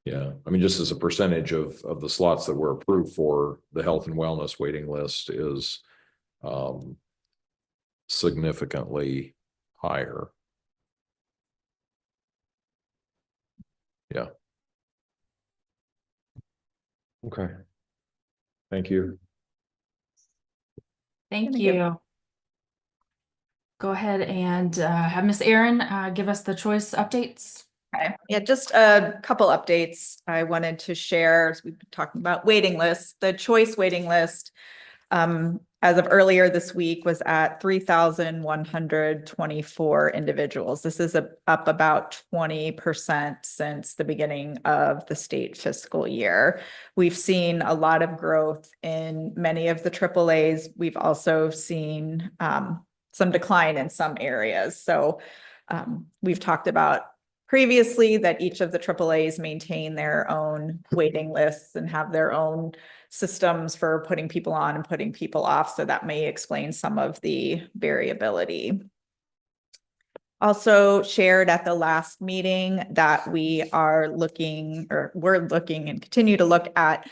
yeah, I mean, just as a percentage of the slots that we're approved for, the health and wellness waiting list is significantly higher. Yeah. Okay. Thank you. Thank Gonna give- you. Go ahead and have Miss Erin give us the choice updates. Okay. Yeah, just a couple updates I wanted to share. As we've been talking about waiting lists. The choice waiting list, as of earlier this week, was at 3,124 individuals. This is up about 20% since the beginning of the state fiscal year. We've seen a lot of growth in many of the AAAs. We've also seen some decline in some areas. So we've talked about previously that each of the AAAs maintain their own waiting lists and have their own systems for putting people on and putting people off. So that may explain some of the variability. Also shared at the last meeting that we're looking and continue to look at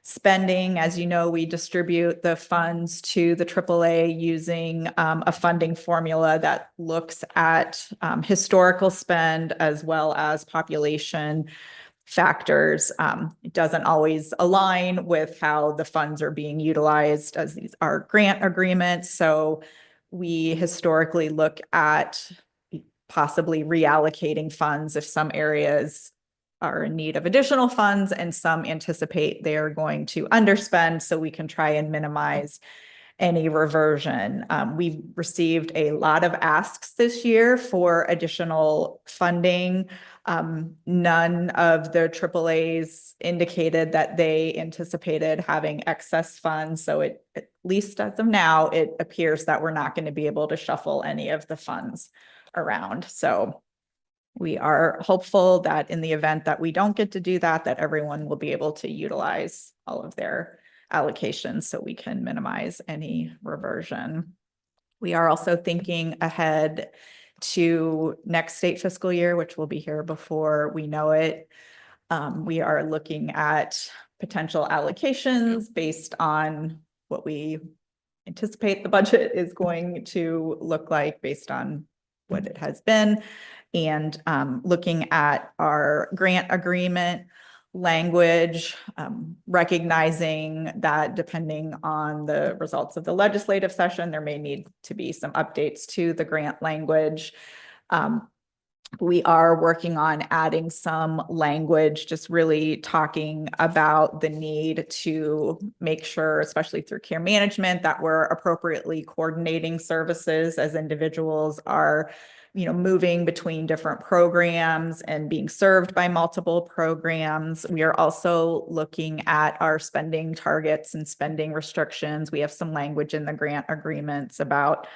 spending. As you know, we distribute the funds to the AAA using a funding formula that looks at historical spend as well as population factors. It doesn't always align with how the funds are being utilized, as these are grant agreements. So we historically look at possibly reallocating funds if some areas are in need of additional funds, and some anticipate they are going to underspend, so we can try and minimize any reversion. We've received a lot of asks this year for additional funding. None of the AAAs indicated that they anticipated having excess funds. So at least as of now, it appears that we're not going to be able to shuffle any of the funds around. So we are hopeful that in the event that we don't get to do that, that everyone will be able to utilize all of their allocations so we can minimize any reversion. We are also thinking ahead to next state fiscal year, which will be here before we know it. We are looking at potential allocations based on what we anticipate the budget is going to look like based on what it has been, and looking at our grant agreement language, recognizing that depending on the results of the legislative session, there may need to be some updates to the grant language. We are working on adding some language, just really talking about the need to make sure, especially through care management, that we're appropriately coordinating services as individuals are, moving between different programs and being served by multiple programs. We are also looking at our spending targets and spending restrictions. We have some language in the grant agreements about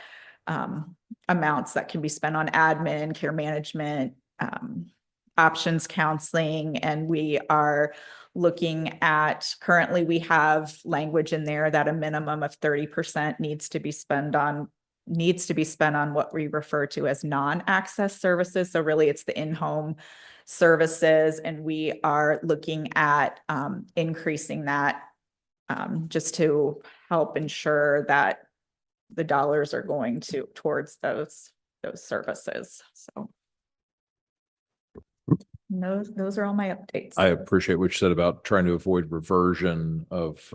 amounts that can be spent on admin, care management, options counseling, and we are looking at, currently we have language in there that a minimum of 30% needs to be spent on what we refer to as non-access services. So really it's the in-home services, and we are looking at increasing that just to help ensure that the dollars are going towards those services. So those are all my updates. I appreciate what you said about trying to avoid reversion of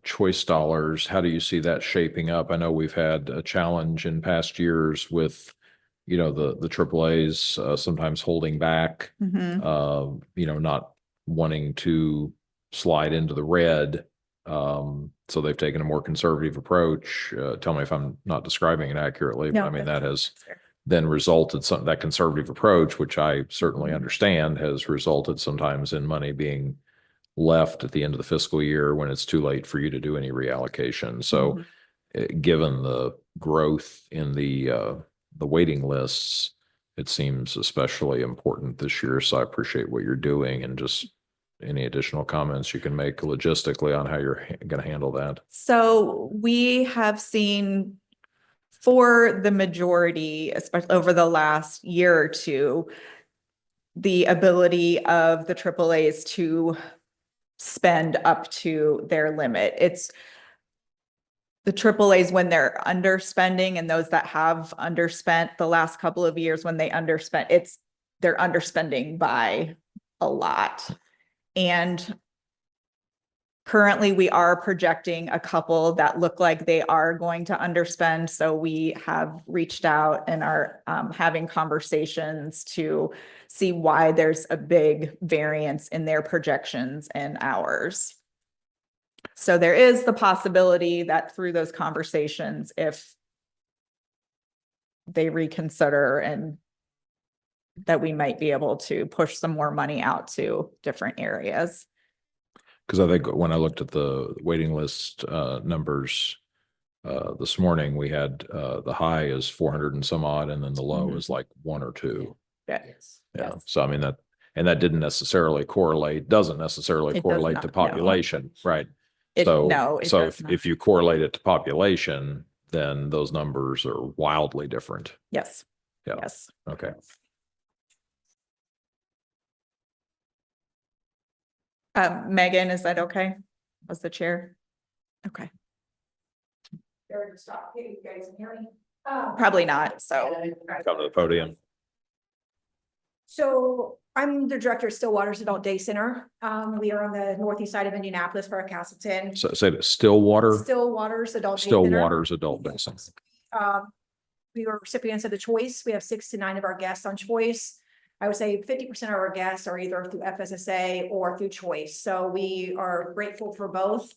choice dollars. How do you see that shaping up? I know we've had a challenge in past years with, the AAAs sometimes holding back, Mhm. not wanting to slide into the red. So they've taken a more conservative approach. Tell me if I'm not describing it accurately, but No, I mean, that has that's fair. then resulted that conservative approach, which I certainly understand, has resulted sometimes in money being left at the end of the fiscal year when it's too late for you to do any reallocation. So given the growth in the waiting lists, it seems especially important this year. So I appreciate what you're doing, and just any additional comments you can make logistically on how you're going to handle that. So we have seen, for the majority, especially over the last year or two, the ability of the AAAs to spend up to their limit. It's the AAAs when they're underspending, and those that have underspent the last couple of years when they underspent, they're underspending by a lot. And currently we are projecting a couple that look like they are going to underspend. So we have reached out and are having conversations to see why there's a big variance in their projections and ours. So there is the possibility that through those conversations, if they reconsider, and that we might be able to push some more money out to different areas. Because I think when I looked at the waiting list numbers this morning, we had the high is 400 and some odd, and then the low is like 1 or 2. Yes. Yeah. Yes. So I mean that doesn't necessarily correlate It does to not, no. population, right? No, it So does not. if you correlate it to population, then those numbers are wildly different. Yes. Yeah. Yes. Okay. Megan, is that okay? As the chair? Okay. Probably not, so. Come to the podium. So I'm the director of Stillwater's Adult Day Center. We are on the northeast side of Indianapolis for Castleton. So say that Stillwater's Adult Day Center. We were recipients of the choice. We have 6 to 9 of our guests on choice. I would say 50% of our guests are either through FSSA or through Choice. So we are grateful for both.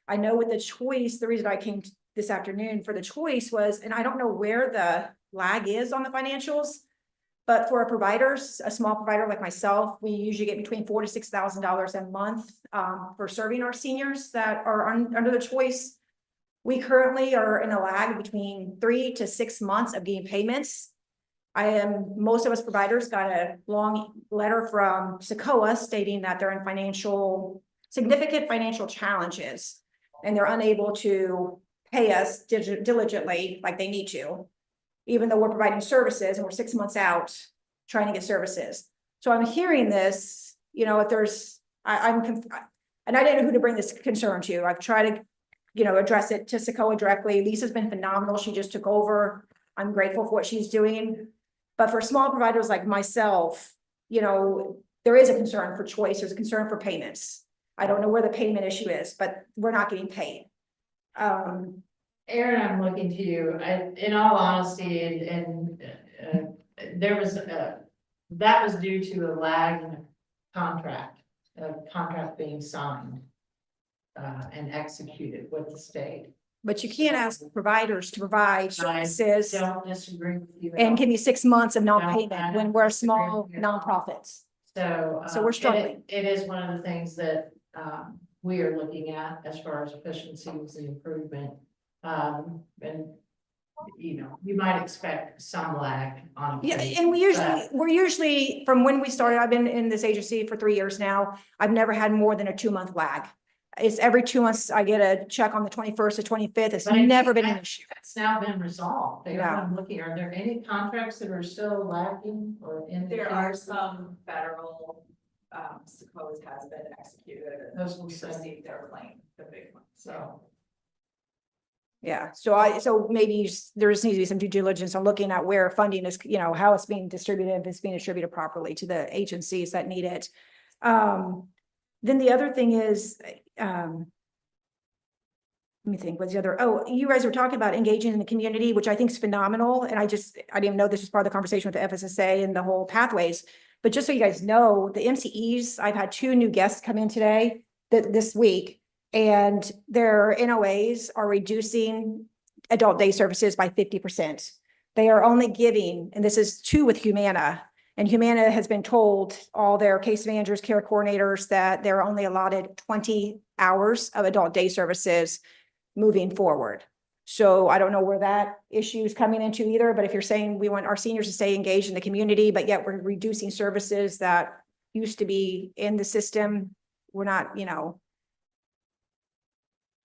I know with the Choice, the reason I came this afternoon for the Choice was, and I don't know where the lag is on the financials, but for our providers, a small provider like myself, we usually get between $4,000 to $6,000 a month for serving our seniors that are under the Choice. We currently are in a lag between 3 to 6 months of getting payments. Most of us providers got a long letter from Sequoia stating that they're in significant financial challenges, and they're unable to pay us diligently like they need to, even though we're providing services and we're 6 months out trying to get services. So I'm hearing this, if there's, and I didn't know who to bring this concern to. I've tried to, address it to Sequoia directly. Lisa's been phenomenal. She just took over. I'm grateful for what she's doing. But for small providers like myself, there is a concern for Choice. There's a concern for payments. I don't know where the payment issue is, but we're not getting paid. Aaron, I'm looking to you. In all honesty, there was that was due to a lag in a contract being signed and executed with the state. But you can't ask providers to provide services Don't disagree with you. at and all. give you 6 months of I non-payment when don't we're disagree small with you at all. nonprofits. So So we're struggling. It is one of the things that we are looking at as far as efficiencies and improvement. And you might expect some lag on. Yeah, things, and but- we're usually, from when we started, I've been in this agency for 3 years now. I've never had more than a 2-month lag. It's every 2 months I get a check on the 21st or 25th. It's But I never think been an issue. It's now been resolved. Yeah. I'm looking, are there any contracts that are still lacking or in? There are some federal, Sequoia's has been executed. Those will We say- received their claim, the big one, so. Yeah, so maybe there just needs to be some due diligence on looking at where funding is, how it's being distributed, if it's being distributed properly to the agencies that need it. Then the other thing is, let me think, what's the other, you guys were talking about engaging in the community, which I think is phenomenal. And I didn't know this was part of the conversation with the FSSA and the whole pathways. But just so you guys know, the MCEs, I've had 2 new guests come in today, this week, and their NOAs are reducing adult day services by 50%. They are only giving, and this is 2 with Humana, and Humana has been told, all their case managers, care coordinators, that they're only allotted 20 hours of adult day services moving forward. So I don't know where that issue is coming into either, but if you're saying we want our seniors to stay engaged in the community, but yet we're reducing services that used to be in the system, we're not,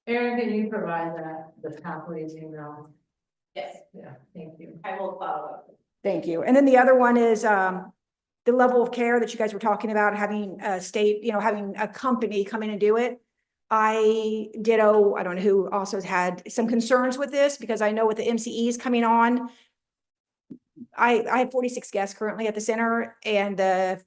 Aaron, can you provide the pathways email? Yes, Yeah, thank you. I will follow up. Thank you. And then the other one is the level of care that you guys were talking about, having a state, having a company come in and do it. I don't know who also has had some concerns with this, because I know with the MCEs coming on, I have 46 guests currently at the center, and the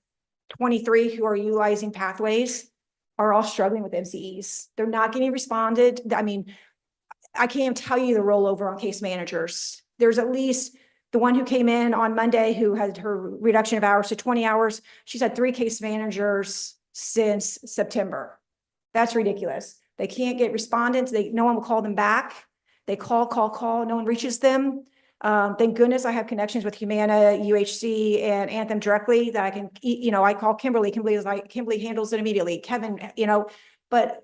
23 who are utilizing pathways are all struggling with MCEs. They're not getting responded. I mean, I can't even tell you the rollover on case managers. There's at least the one who came in on Monday who had her reduction of hours to 20 hours. She's had 3 case managers since September. That's ridiculous. They can't get respondents. No one will call them back. They call. No one reaches them. Thank goodness I have connections with Humana, UHC, and Anthem directly that I can, I call Kimberly. Kimberly handles it immediately. Kevin, but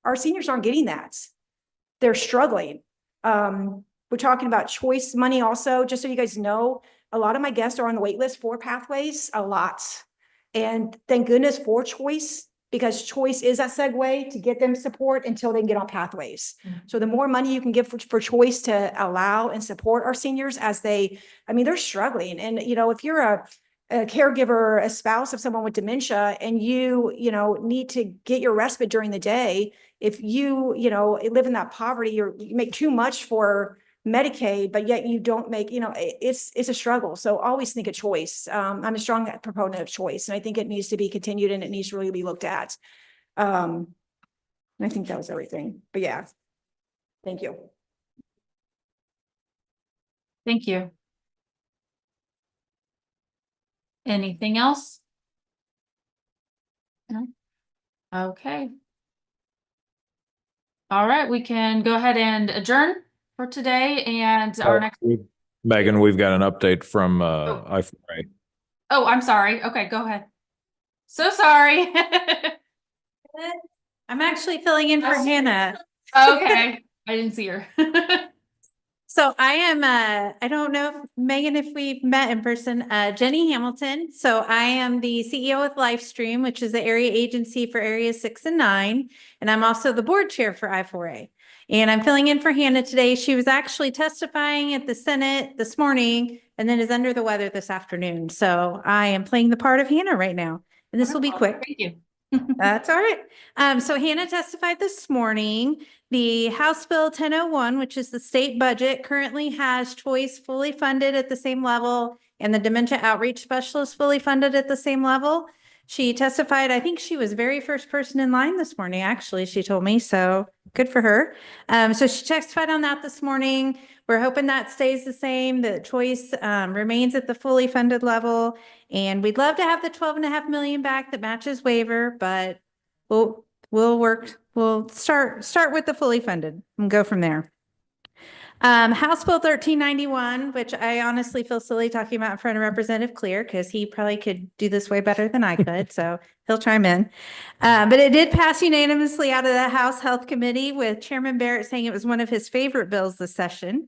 our seniors aren't getting that. They're struggling. We're talking about Choice money also, just so you guys know, a lot of my guests are on the wait list for pathways, a lot. And thank goodness for Choice, because Choice is that segue to get them support until they can get on pathways. So the more money you can give for Choice to allow and support our seniors as they're struggling. And, if you're a caregiver, a spouse of someone with dementia, and you need to get your respite during the day, if you live in that poverty, you make too much for Medicaid, but yet you don't make, it's a struggle. So always think of Choice. I'm a strong proponent of Choice, and I think it needs to be continued, and it needs to really be looked at. And I think that was everything, but yeah. Thank you. Thank you. Anything else? No? Okay. All right, we can go ahead and adjourn for today and our next, Megan, we've got an update from I4A. oh, I'm sorry. Okay, go ahead. So sorry. I'm actually filling in for Hannah. Okay, I didn't see her. So I am, I don't know if Megan, if we've met in person, Jenny Hamilton. So I am the CEO with Livestream, which is the area agency for areas 6 and 9. And I'm also the board chair for I4A. And I'm filling in for Hannah today. She was actually testifying at the Senate this morning and then is under the weather this afternoon. So I am playing the part of Hannah right now. And this will be quick. Thank you. That's all right. So Hannah testified this morning. The House Bill 1001, which is the state budget, currently has choice fully funded at the same level and the dementia outreach specialist fully funded at the same level. She testified, I think she was very first person in line this morning, actually, she told me, so good for her. So she testified on that this morning. We're hoping that stays the same, that choice remains at the fully funded level. And we'd love to have the 12.5 million back that matches waiver, but we'll start with the fully funded and go from there. House Bill 1391, which I honestly feel silly talking about in front of Representative Clear because he probably could do this way better than I could, so he'll chime in. But it did pass unanimously out of the House Health Committee with Chairman Barrett saying it was one of his favorite bills this session.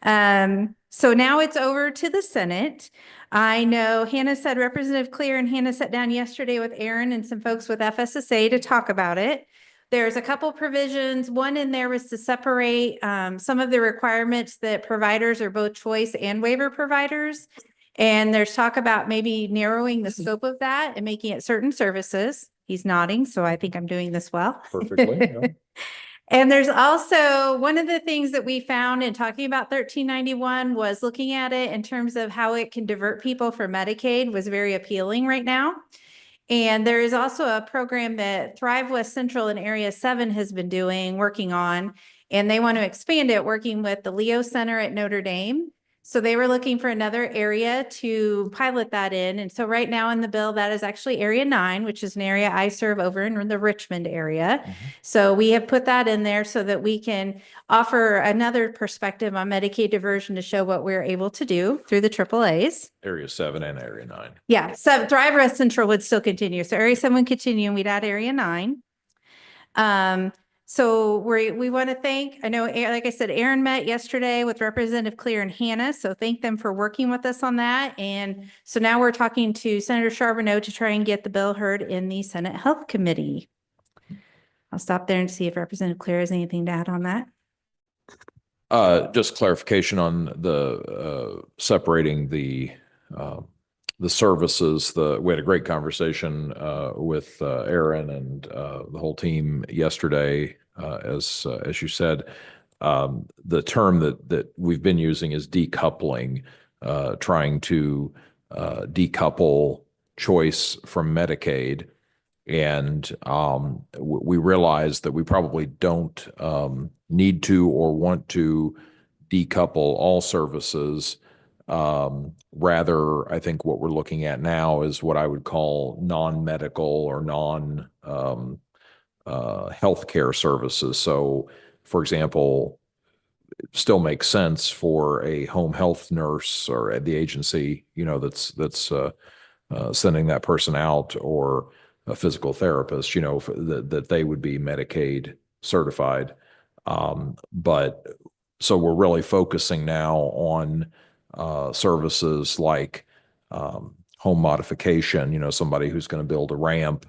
So now it's over to the Senate. I know Hannah said Representative Clear and Hannah sat down yesterday with Aaron and some folks with FSSA to talk about it. There's a couple provisions. One in there was to separate some of the requirements that providers are both choice and waiver providers. And there's talk about maybe narrowing the scope of that and making it certain services. He's nodding, so I think I'm doing this well. Perfectly. Yeah. And there's also one of the things that we found in talking about 1391 was looking at it in terms of how it can divert people from Medicaid was very appealing right now. And there is also a program that Thrive West Central in Area 7 has been working on, and they want to expand it, working with the Leo Center at Notre Dame. So they were looking for another area to pilot that in. And so right now in the bill, that is actually Area 9, which is an area I serve over in the Richmond area. So we have put that in there so that we can offer another perspective on Medicaid diversion to show what we're able to do through the AAAs. Area 7 and Area 9. Yeah, so Thrive West Central would still continue. So Area 7 would continue and we'd add Area 9. So we want to thank, I know, like I said, Aaron met yesterday with Representative Clear and Hannah. So thank them for working with us on that. And so now we're talking to Senator Charbonneau to try and get the bill heard in the Senate Health Committee. I'll stop there and see if Representative Clear has anything to add on that. Just clarification on the separating the services. We had a great conversation with Aaron and the whole team yesterday. As you said, the term that we've been using is decoupling, trying to decouple choice from Medicaid. And we realized that we probably don't need to or want to decouple all services. Rather, I think what we're looking at now is what I would call non-medical or healthcare services. So, for example, it still makes sense for a home health nurse or at the agency, that's sending that person out, or a physical therapist, that they would be Medicaid certified. But so we're really focusing now on services like home modification, somebody who's going to build a ramp,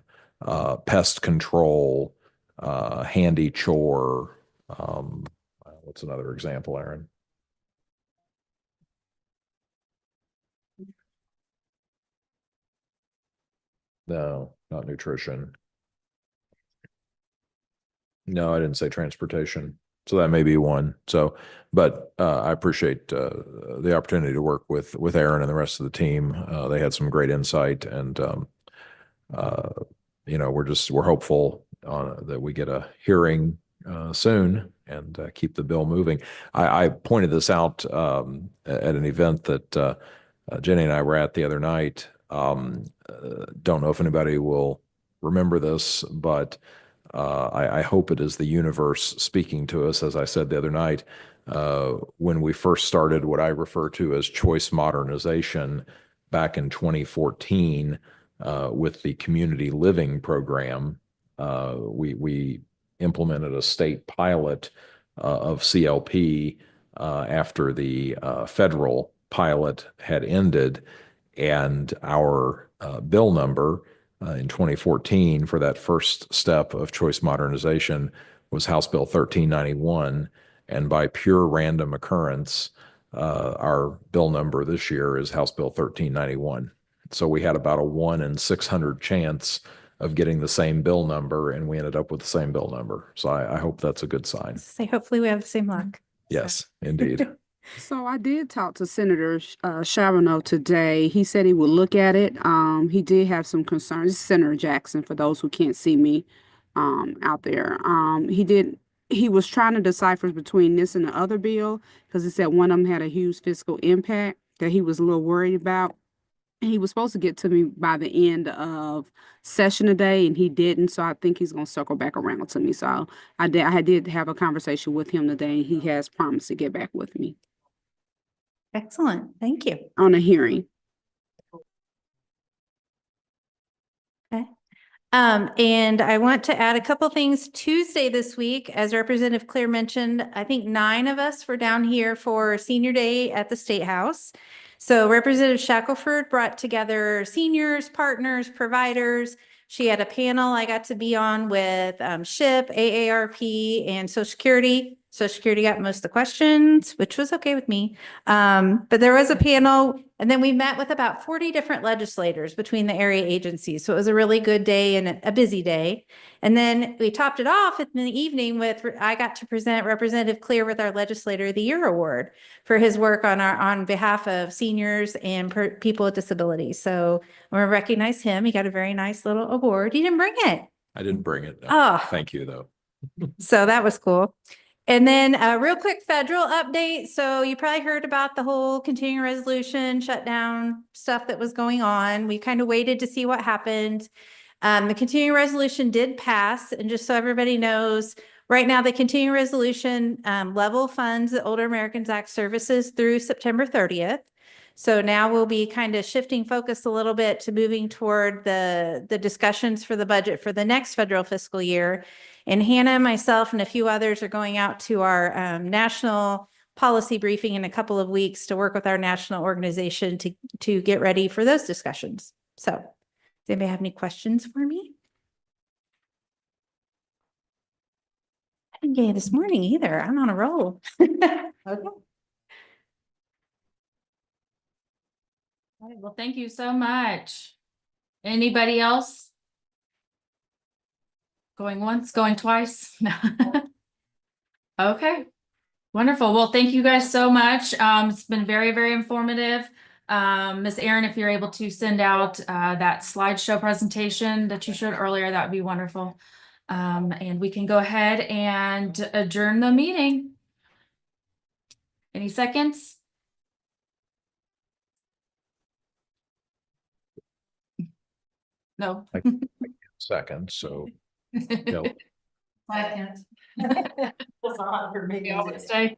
pest control, handy chore. What's another example, Aaron? No, not nutrition. No, I didn't say transportation. So that may be one. So, but I appreciate the opportunity to work with Aaron and the rest of the team. They had some great insight, and we're hopeful that we get a hearing soon and keep the bill moving. I pointed this out at an event that Jenny and I were at the other night. Don't know if anybody will remember this, but I hope it is the universe speaking to us. As I said the other night, when we first started what I refer to as choice modernization back in 2014 with the community living program, we implemented a state pilot of CLP after the federal pilot had ended. And our bill number in 2014 for that first step of choice modernization was House Bill 1391. And by pure random occurrence, our bill number this year is House Bill 1391. So we had about a 1 in 600 chance of getting the same bill number, and we ended up with the same bill number. So I hope that's a good sign. Say, hopefully we have the same luck. Yes, indeed. So I did talk to Senator Charbonneau today. He said he would look at it. He did have some concerns. This is Senator Jackson, for those who can't see me out there. He was trying to decipher between this and the other bill because he said one of them had a huge fiscal impact that he was a little worried about. He was supposed to get to me by the end of session today, and he didn't. So I think he's going to circle back around to me. So I did have a conversation with him today, and he has promised to get back with me Excellent. Thank you. on a hearing. Okay. And I want to add a couple things. Tuesday this week, as Representative Clear mentioned, I think 9 of us were down here for Senior Day at the State House. So Representative Shackelford brought together seniors, partners, providers. She had a panel I got to be on with SHIP, AARP, and Social Security. Social Security got most of the questions, which was okay with me. But there was a panel, and then we met with about 40 different legislators between the area agencies. So it was a really good day and a busy day. And then we topped it off in the evening with, I got to present Representative Clear with our Legislator of the Year Award for his work on behalf of seniors and people with disabilities. So I want to recognize him. He got a very nice little award. He didn't bring it. I didn't bring it. No. Oh. Thank you, though. So that was cool. And then a real quick federal update. So you probably heard about the whole continuing resolution shutdown stuff that was going on. We kind of waited to see what happened. The continuing resolution did pass. And just so everybody knows, right now the continuing resolution level funds the Older Americans Act services through September 30th. So now we'll be kind of shifting focus a little bit to moving toward the discussions for the budget for the next federal fiscal year. And Hannah, myself, and a few others are going out to our national policy briefing in a couple of weeks to work with our national organization to get ready for those discussions. So does anybody have any questions for me? I didn't get it this morning either. I'm on a roll. Okay. All right, well, thank you so much. Anybody else? Going once, going twice? Okay, wonderful. Well, thank you guys so much. It's been very, very informative. Ms. Erin, if you're able to send out that slideshow presentation that you showed earlier, that would be wonderful. And we can go ahead and adjourn the meeting. Any seconds? No. Second, so. Second. Was on for me. Yeah, I would say.